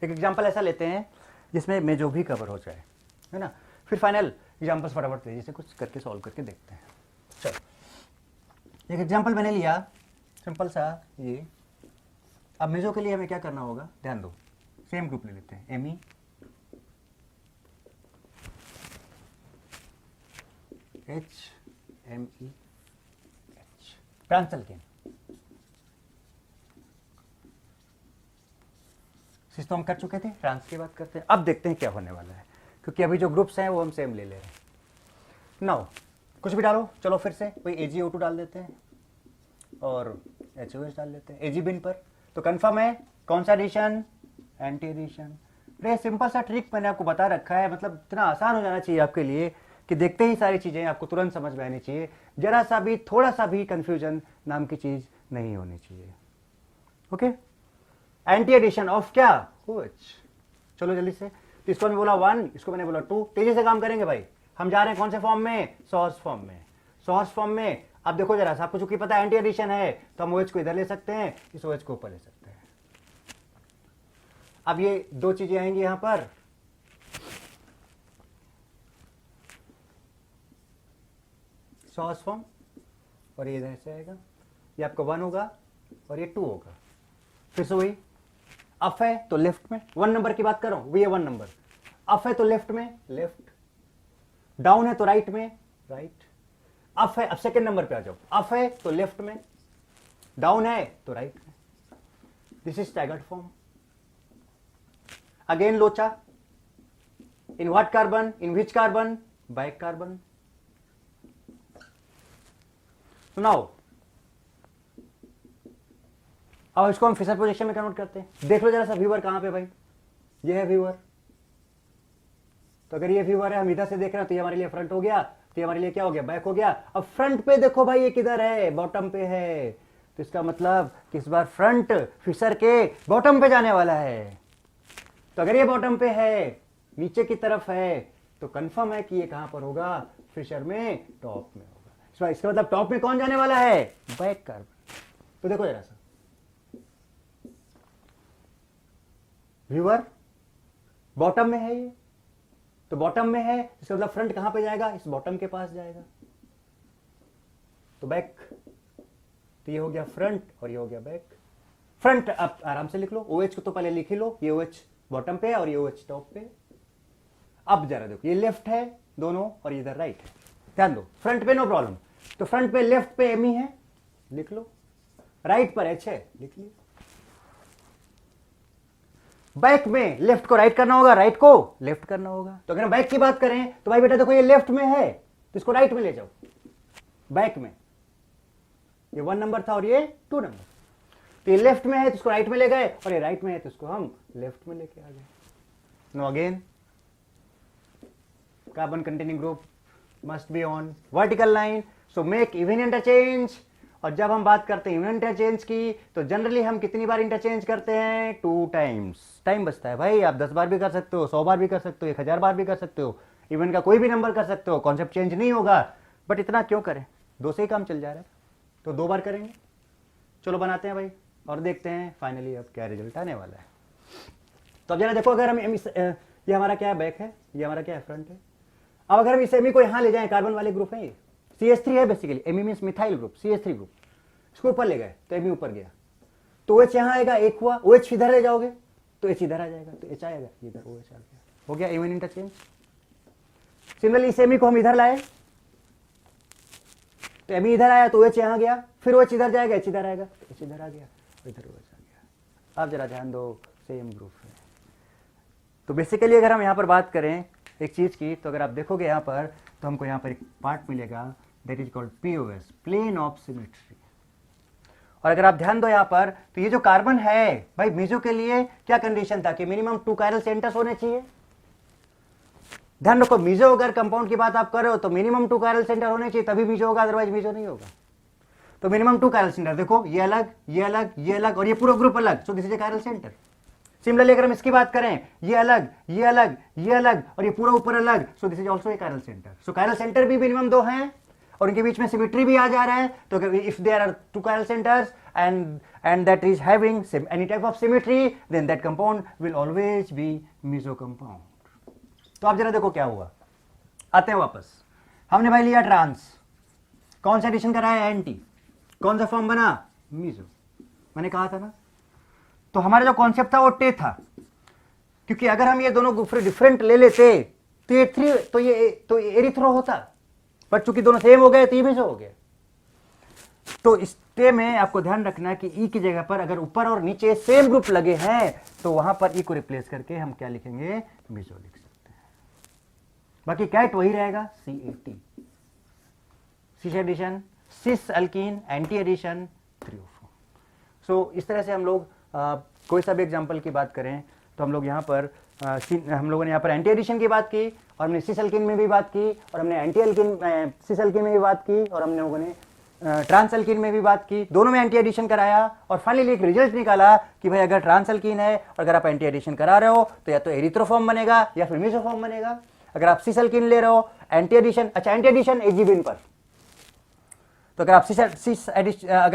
एक एग्जांपल ऐसा लेते हैं जिसमें मेजो भी कवर हो जाए, है ना। फिर फाइनल एग्जांपल्स फटाफट तेजी से कुछ करके सॉल्व करके देखते हैं। चलो एक एग्जांपल मैंने लिया सिंपल सा ये। अब मेजो के लिए हमें क्या करना होगा, ध्यान दो, सेम ग्रुप ले लेते हैं, Me, H, Me, H, ट्रांसल्कीन। सिस तो हम कर चुके थे, ट्रांस की बात करते हैं। अब देखते हैं क्या होने वाला है, क्योंकि अभी जो ग्रुप्स हैं वो हम सेम ले ले रहे हैं। नाउ कुछ भी डालो, चलो फिर से कोई AgO2 डाल देते हैं और HOH डाल देते हैं Ag बिन पर। तो कंफर्म है कौन सा एडिशन, एंटी एडिशन। ये सिंपल सा ट्रिक मैंने आपको बता रखा है, मतलब इतना आसान हो जाना चाहिए आपके लिए कि देखते ही सारी चीजें आपको तुरंत समझ में आनी चाहिए, जरा सा भी थोड़ा सा भी कंफ्यूजन नाम की चीज नहीं होनी चाहिए। ओके, एंटी एडिशन ऑफ क्या, OH। चलो जल्दी से, तो इसको मैंने बोला 1, इसको मैंने बोला 2, तेजी से काम करेंगे भाई। हम जा रहे हैं कौन से फॉर्म में, सॉस फॉर्म में। सॉस फॉर्म में अब देखो जरा सा, आपको चूंकि पता है एंटी एडिशन है तो हम OH को इधर ले सकते हैं, इस OH को ऊपर ले सकते हैं। अब ये दो चीजें आएंगी यहां पर, सॉस फॉर्म, और ये इधर से आएगा, ये आपका 1 होगा और ये 2 होगा। फिर से वही, अप है तो लेफ्ट में, 1 नंबर की बात कर रहा हूं, ये 1 नंबर, अप है तो लेफ्ट में, लेफ्ट, डाउन है तो राइट में, राइट, अप है, अब सेकंड नंबर पे आ जाओ, अप है तो लेफ्ट में, डाउन है तो राइट में। This is staggered form. Again लोचा, in what carbon, in which carbon, bike carbon. Now अब इसको हम फिशर प्रोजेक्शन में कन्वर्ट करते हैं। देख लो जरा सा व्यूअर कहां पे भाई, ये है व्यूअर। तो अगर ये व्यूअर है, हम इधर से देख रहे हैं तो ये हमारे लिए फ्रंट हो गया, तो ये हमारे लिए क्या हो गया, बैक हो गया। अब फ्रंट पे देखो भाई, ये किधर है, बॉटम पे है, तो इसका मतलब कि इस बार फ्रंट फिशर के बॉटम पे जाने वाला है। तो अगर ये बॉटम पे है, नीचे की तरफ है, तो कंफर्म है कि ये कहां पर होगा, फिशर में टॉप में होगा। इसका मतलब टॉप में कौन जाने वाला है, बैक कार्बन। तो देखो जरा सा, व्यूअर बॉटम में है, ये तो बॉटम में है, इसका मतलब फ्रंट कहां पे जाएगा, इस बॉटम के पास जाएगा, तो बैक। तो ये हो गया फ्रंट और ये हो गया बैक। फ्रंट आप आराम से लिख लो, OH को तो पहले लिख ही लो, ये OH बॉटम पे है और ये OH टॉप पे। अब जरा देखो, ये लेफ्ट है दोनों और इधर राइट है, ध्यान दो, फ्रंट पे नो प्रॉब्लम। तो फ्रंट पे लेफ्ट पे Me है, लिख लो, राइट पर H है, लिख लिया। बैक में लेफ्ट को राइट करना होगा, राइट को लेफ्ट करना होगा। तो अगर हम बैक की बात करें तो भाई बेटा देखो, ये लेफ्ट में है तो इसको राइट में ले जाओ, बैक में ये 1 नंबर था और ये 2 नंबर, तो ये लेफ्ट में है तो इसको राइट में ले गए, और ये राइट में है तो इसको हम लेफ्ट में लेके आ गए। No again, carbon containing group must be on vertical line, so make even interchange. और जब हम बात करते हैं इवन इंटरचेंज की, तो जनरली हम कितनी बार इंटरचेंज करते हैं, 2 टाइम्स। टाइम बचता है भाई, आप 10 बार भी कर सकते हो, 100 बार भी कर सकते हो, 1000 बार भी कर सकते हो, इवन का कोई भी नंबर कर सकते हो, कॉन्सेप्ट चेंज नहीं होगा। बट इतना क्यों करें, 2 से ही काम चल जा रहा है, तो 2 बार करेंगे। चलो बनाते हैं भाई और देखते हैं फाइनली अब क्या रिजल्ट आने वाला है। तो अब जरा देखो, अगर हम ये हमारा क्या है, बैक है, ये हमारा क्या है, फ्रंट है। अब अगर हम इस Me को यहां ले जाएं, कार्बन वाले ग्रुप है, ये CH3 है basically, Me means methyl group, CH3 group, इसको ऊपर ले गए तो Me ऊपर गया, तो OH यहां आएगा, एक हुआ, OH इधर ले जाओगे तो H इधर आ जाएगा, तो H आएगा इधर, OH आ गया, हो गया इवन इंटरचेंज। सिमिलरली इस Me को हम इधर लाए, तो Me इधर आया तो OH यहां गया, फिर OH इधर जाएगा, H इधर आएगा, तो H इधर आ गया, इधर OH आ गया। अब जरा ध्यान दो, सेम ग्रुप है। तो बेसिकली अगर हम यहां पर बात करें एक चीज की, तो अगर आप देखोगे यहां पर, तो हमको यहां पर एक पार्ट मिलेगा, that is called POS, plane of symmetry. और अगर आप ध्यान दो यहां पर, तो ये जो कार्बन है भाई, मीजो के लिए क्या कंडीशन था कि मिनिमम 2 कायरल सेंटर्स होने चाहिए। ध्यान रखो, मीजो अगर कंपाउंड की बात आप कर रहे हो तो मिनिमम 2 कायरल सेंटर होने चाहिए, तभी मीजो होगा, अदरवाइज मीजो नहीं होगा। तो मिनिमम 2 कायरल सेंटर, देखो ये अलग, ये अलग, ये अलग, और ये पूरा ग्रुप अलग, सो this is a chiral centre. Similarly अगर हम इसकी बात करें, ये अलग, ये अलग, ये अलग, और ये पूरा ऊपर अलग, सो this is also a chiral centre. So chiral centre भी मिनिमम 2 हैं, और इनके बीच में सिमेट्री भी आ जा रहा है। तो if there are 2 chiral centres and that is having any type of symmetry, then that compound will always be meso compound. तो आप जरा देखो क्या हुआ, आते हैं वापस। हमने भाई लिया ट्रांस, कौन सा एडिशन कराया, एंटी, कौन सा फॉर्म बना, मीजो, मैंने कहा था ना। तो हमारा जो कॉन्सेप्ट था वो टे था, क्योंकि अगर हम ये दोनों डिफरेंट ले लेते तो ये 3, तो एरिथ्रो होता, बट चूंकि दोनों सेम हो गए तो ये मीजो हो गया। तो ते में आपको ध्यान रखना है कि ई की जगह पर अगर ऊपर और नीचे सेम ग्रुप लगे हैं तो वहां पर ई को रिप्लेस करके हम क्या लिखेंगे, मिजो लिख सकते हैं। बाकी कैट वही रहेगा, CAT, सिस एडिशन, सिस अल्कीन, एंटी एडिशन, थ्रियोफॉर्म। सो इस तरह से हम लोग कोई सा भी एग्जांपल की बात करें तो हम लोग यहाँ पर हम लोगों ने यहाँ पर एंटी एडिशन की बात की, और हमने सिस अल्कीन में भी बात की, और हमने एंटी अल्कीन सिस अल्कीन में भी बात की, और हमने लोगों ने ट्रांस अल्कीन में भी बात की, दोनों में एंटी एडिशन कराया, और फाइनली एक रिजल्ट निकाला कि भाई अगर ट्रांस अल्कीन है और अगर आप एंटी एडिशन करा रहे हो तो या तो एरिथ्रोफॉर्म बनेगा या फिर मेसोफॉर्म बनेगा। अगर आप सिस अल्कीन ले रहे हो एंटी एडिशन, अच्छा एंटी एडिशन एजीबिन पर, तो अगर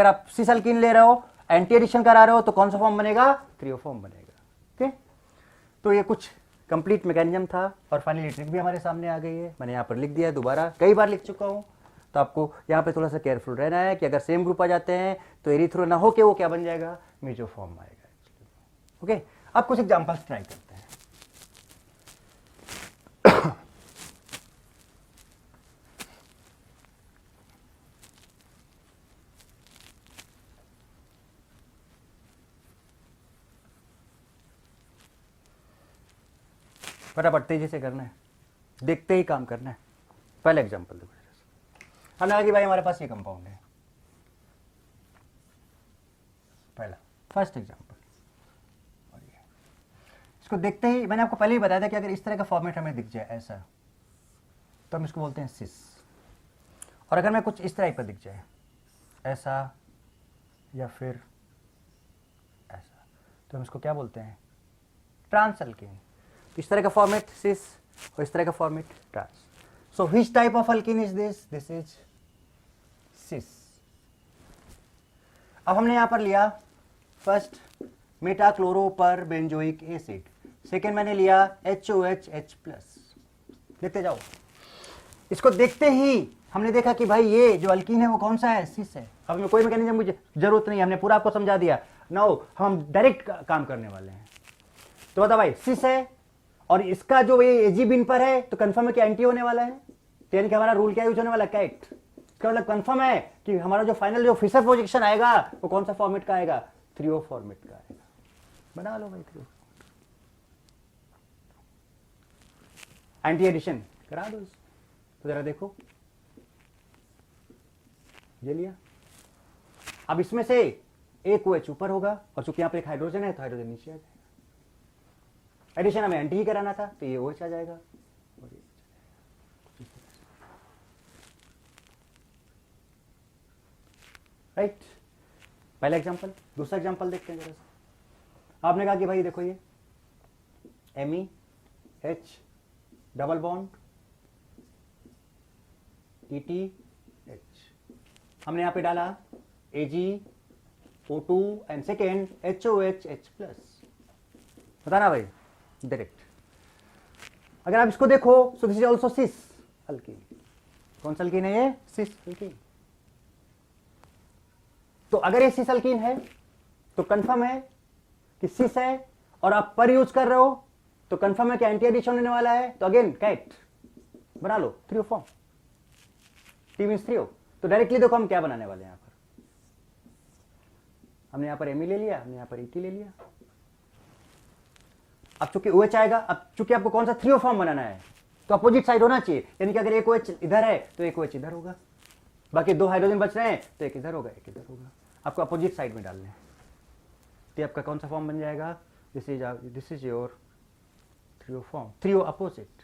आप सिस अल्कीन ले रहे हो एंटी एडिशन करा रहे हो तो कौन सा फॉर्म बनेगा, थ्रियोफॉर्म बनेगा। ओके, तो ये कुछ कंप्लीट मैकेनिज्म था, और फाइनली ट्रिक भी हमारे सामने आ गई है। मैंने यहाँ पर लिख दिया है, दोबारा कई बार लिख चुका हूँ, तो आपको यहाँ पे थोड़ा सा केयरफुल रहना है कि अगर सेम ग्रुप आ जाते हैं तो एरिथ्रो ना हो के वो क्या बन जाएगा, मेसोफॉर्म आएगा। ओके, अब कुछ एग्जांपल्स ट्राई करते हैं। फटाफट तेजी से करना है, देखते ही काम करना है। पहला एग्जांपल देखो, हमने कहा कि भाई हमारे पास ये कंपाउंड है, पहला फर्स्ट एग्जांपल, और ये इसको देखते ही मैंने आपको पहले ही बताया था कि अगर इस तरह का फॉर्मेट हमें दिख जाए ऐसा, तो हम इसको बोलते हैं सिस, और अगर मैं कुछ इस तरह पर दिख जाए ऐसा या फिर ऐसा, तो हम इसको क्या बोलते हैं, ट्रांस अल्कीन। इस तरह का फॉर्मेट सिस और इस तरह का format trans. So which type of alkene is this, this is cis. अब हमने यहां पर लिया first metachloroper benzoic acid, second मैंने लिया HOH+। देखते जाओ, इसको देखते ही हमने देखा कि भाई ये जो अल्कीन है वो कौन सा है, सिस है। अब हमें कोई मैकेनिज्म मुझे जरूरत नहीं, हमने पूरा आपको समझा दिया। नाउ हम डायरेक्ट काम करने वाले हैं। तो बता भाई सिस है और इसका जो ये एजीबिन पर है तो कंफर्म है कि एंटी होने वाला है, तो यानी कि हमारा रूल क्या यूज होने वाला है, कैट। इसका मतलब कंफर्म है कि हमारा जो फाइनल जो फिशर प्रोजेक्शन आएगा वो कौन सा फॉर्मेट का आएगा, थ्रियो फॉर्मेट का आएगा। बना लो भाई थ्रियो, एंटी एडिशन करा दो। तो जरा देखो, ये लिया। अब इसमें से एक OH ऊपर होगा, और चूंकि यहां पर एक हाइड्रोजन है तो हाइड्रोजन नीचे आ जाएगा। एडिशन हमें एंटी ही कराना था तो ये OH आ जाएगा, और ये राइट। पहला एग्जांपल। दूसरा एग्जांपल देखते हैं जरा सा। आपने कहा कि भाई देखो ये MEH डबल बॉन्ड ETH, हमने यहां पे डाला AgO2 एंड सेकेंड HOH+। बताना भाई डायरेक्ट। अगर आप इसको देखो so this is also cis alkene. कौन सा अल्कीन है ये, सिस अल्कीन। तो अगर ये सिस अल्कीन है तो कंफर्म है कि सिस है, और आप पर यूज कर रहे हो तो कंफर्म है कि एंटी एडिशन होने वाला है। तो अगेन कैट बना लो, threo form, T means threo. तो डायरेक्टली देखो हम क्या बनाने वाले हैं। यहां पर हमने यहां पर Me ले लिया, हमने यहां पर ET ले लिया। अब चूंकि OH आएगा, अब चूंकि आपको कौन सा थ्रियो फॉर्म बनाना है तो अपोजिट साइड होना चाहिए, यानी कि अगर एक OH इधर है तो एक OH इधर होगा, बाकी दो हाइड्रोजन बच रहे हैं तो एक इधर होगा एक इधर होगा। आपको अपोजिट साइड में डालने हैं, तो आपका कौन सा फॉर्म बन जाएगा, this is your threo form, threo opposite,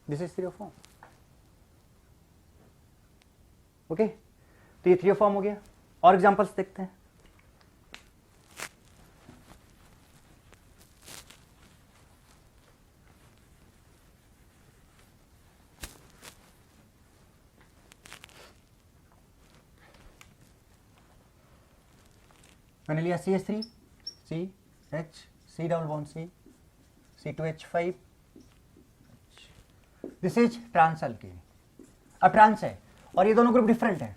this is threo form. Okay, तो ये थ्रियो फॉर्म हो गया। और एग्जांपल्स देखते हैं। मैंने लिया CH3 CH C double bond C C2H5, this is trans alkene. अब ट्रांस है और ये दोनों ग्रुप डिफरेंट है।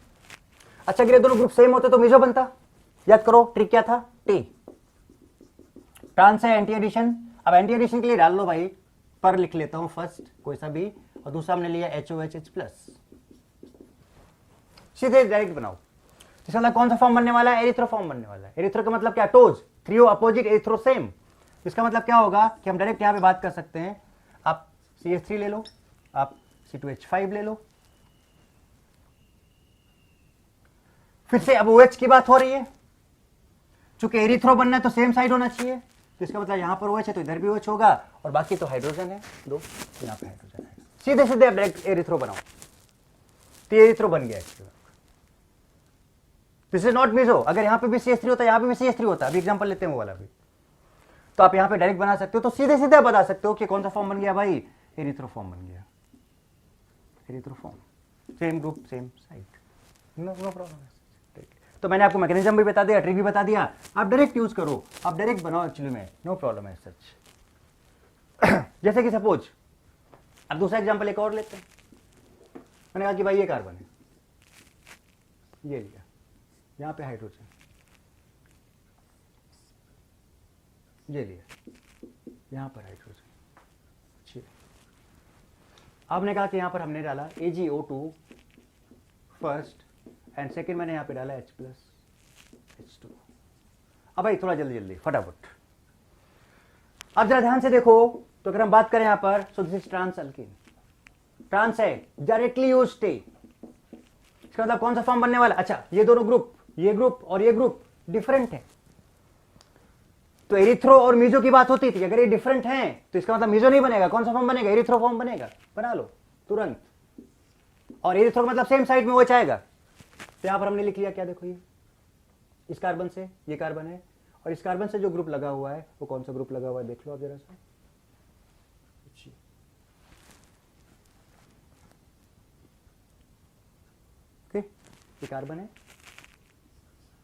अच्छा अगर ये दोनों ग्रुप सेम होते तो मेजो बनता। याद करो ट्रिक क्या था, टी। ट्रांस है एंटी एडिशन। अब एंटी एडिशन के लिए डाल लो भाई, पर लिख लेता हूं फर्स्ट कोई सा भी, और दूसरा हमने लिया HOH+। सीधे डायरेक्ट बनाओ। इसका मतलब कौन सा फॉर्म बनने वाला है? एरिथ्रो फॉर्म बनने वाला है। एरिथ्रो का मतलब क्या? Toes, threo opposite erythro same. इसका मतलब क्या होगा कि हम डायरेक्ट यहां पे बात कर सकते हैं, आप CH3 ले लो, आप C2H5 ले लो, फिर से अब OH की बात हो रही है, चूंकि एरिथ्रो बनना है तो सेम साइड होना चाहिए, तो इसका मतलब यहां पर OH है तो इधर भी OH होगा, और बाकी तो हाइड्रोजन है दो, यहां पे हाइड्रोजन है। सीधे सीधे डायरेक्ट एरिथ्रो बनाओ, तो एरिथ्रो बन गया। This is not meso. अगर यहां पे भी CH3 होता, यहां पे भी CH3 होता, अभी एग्जांपल लेते हैं वो वाला भी, तो आप यहां पे डायरेक्ट बना सकते हो, तो सीधे सीधे बता सकते हो कि कौन सा फॉर्म बन गया भाई? एरिथ्रो फॉर्म बन गया। Erythro form, same group same site, no problem. तो मैंने आपको मैकेनिज्म भी बता दिया, ट्रिक भी बता दिया, आप डायरेक्ट यूज करो, आप डायरेक्ट बनाओ, एक्चुअली में नो प्रॉब्लम है सच। जैसे कि सपोज अब दूसरा एग्जांपल एक और लेते हैं। मैंने कहा कि भाई ये कार्बन है, ये लिया, यहां पे हाइड्रोजन, ये लिया, यहां पर हाइड्रोजन। आपने कहा कि यहां पर हमने डाला AgO2 फर्स्ट, एंड सेकेंड मैंने यहां पे डाला H+H2। अब भाई थोड़ा जल्दी जल्दी फटाफट, अब जरा ध्यान से देखो, तो अगर हम बात करें यहां पर, so this is trans alkene, trans है, डायरेक्टली यूज टे। इसका मतलब कौन सा फॉर्म बनने वाला? अच्छा, ये दोनों ग्रुप, ये ग्रुप और ये ग्रुप डिफरेंट है, तो एरिथ्रो और मीजो की बात होती थी, अगर ये डिफरेंट हैं तो इसका मतलब मीजो नहीं बनेगा, कौन सा फॉर्म बनेगा? एरिथ्रो फॉर्म बनेगा। बना लो तुरंत, और एरिथ्रो का मतलब सेम साइड में वो चाहेगा, तो यहां पर हमने लिख लिया क्या? देखो, ये इस कार्बन से ये कार्बन है, और इस कार्बन से जो ग्रुप लगा हुआ है वो कौन सा ग्रुप लगा हुआ है? देख लो आप जरा सा, ओके, ये कार्बन है,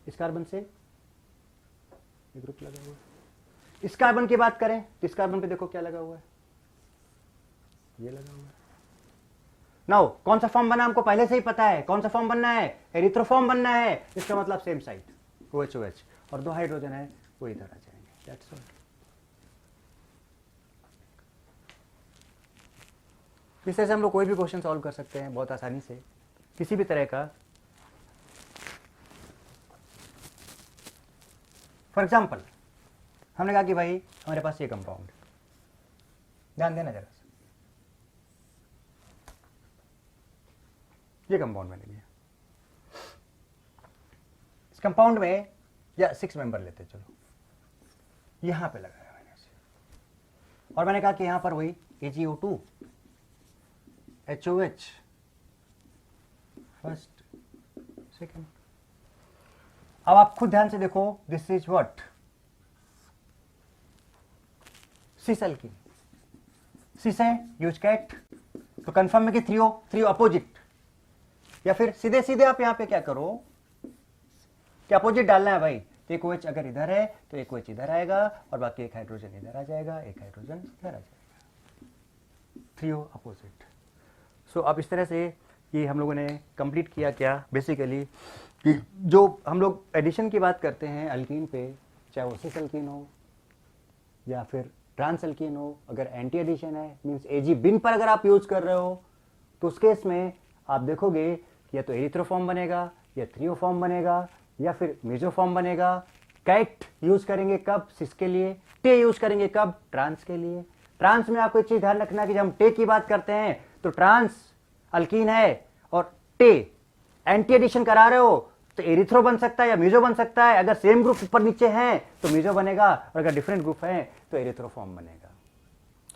इस कार्बन से ये ग्रुप लगा हुआ है। इस कार्बन की बात करें तो इस कार्बन पे देखो क्या लगा हुआ है, ये लगा हुआ है। नाउ कौन सा फॉर्म बना हमको पहले से ही पता है, कौन सा फॉर्म बनना है? एरिथ्रो फॉर्म बनना है, इसका मतलब सेम साइड OH, और दो हाइड्रोजन है वो इधर आ जाएंगे, दैट्स ऑल। इस तरह से हम लोग कोई भी क्वेश्चन सॉल्व कर सकते हैं बहुत आसानी से, किसी भी तरह का। फॉर एग्जाम्पल हमने कहा कि भाई हमारे पास ये कंपाउंड, ध्यान देना जरा सा, ये कंपाउंड मैंने लिया, इस कंपाउंड में या 6 मेंबर लेते, चलो यहां पे लगाया मैंने इसे, और मैंने कहा कि यहां पर वही AgO2 HOH फर्स्ट सेकेंड। अब आप खुद ध्यान से देखो, this is what? Cis alkene, cis है, यूज कैट, तो कंफर्म है कि थ्रियो अपोजिट, या फिर सीधे सीधे आप यहां पे क्या करो कि अपोजिट डालना है भाई, तो एक OH अगर इधर है तो एक OH इधर आएगा, और बाकी एक हाइड्रोजन इधर आ जाएगा, एक हाइड्रोजन इधर आ जाएगा, थ्रियो अपोजिट। सो अब इस तरह से ये हम लोगों ने कंप्लीट किया क्या बेसिकली, कि जो हम लोग एडिशन की बात करते हैं अल्कीन पे, चाहे वो सिस अल्कीन हो या फिर ट्रांस अल्कीन हो, अगर एंटी एडिशन है मींस Ag बिन पर अगर आप यूज कर रहे हो, तो उस केस में आप देखोगे कि या तो एरिथ्रो फॉर्म बनेगा, या थ्रियो फॉर्म बनेगा, या फिर मेजो फॉर्म बनेगा। कैट यूज करेंगे कब? सिस के लिए। टे यूज करेंगे कब? ट्रांस के लिए। ट्रांस में आपको एक चीज ध्यान रखना कि जब हम टे की बात करते हैं तो ट्रांस अल्कीन है और टे एंटी एडिशन करा रहे हो, तो एरिथ्रो बन सकता है या मीजो बन सकता है। अगर सेम ग्रुप ऊपर नीचे हैं तो मीजो बनेगा, और अगर डिफरेंट ग्रुप हैं तो एरिथ्रो फॉर्म बनेगा।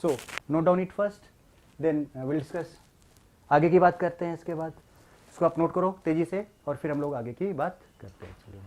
So note down it first, then will discuss. आगे की बात करते हैं इसके बाद, इसको आप नोट करो तेजी से, और फिर हम लोग आगे की बात करते हैं। चलिए।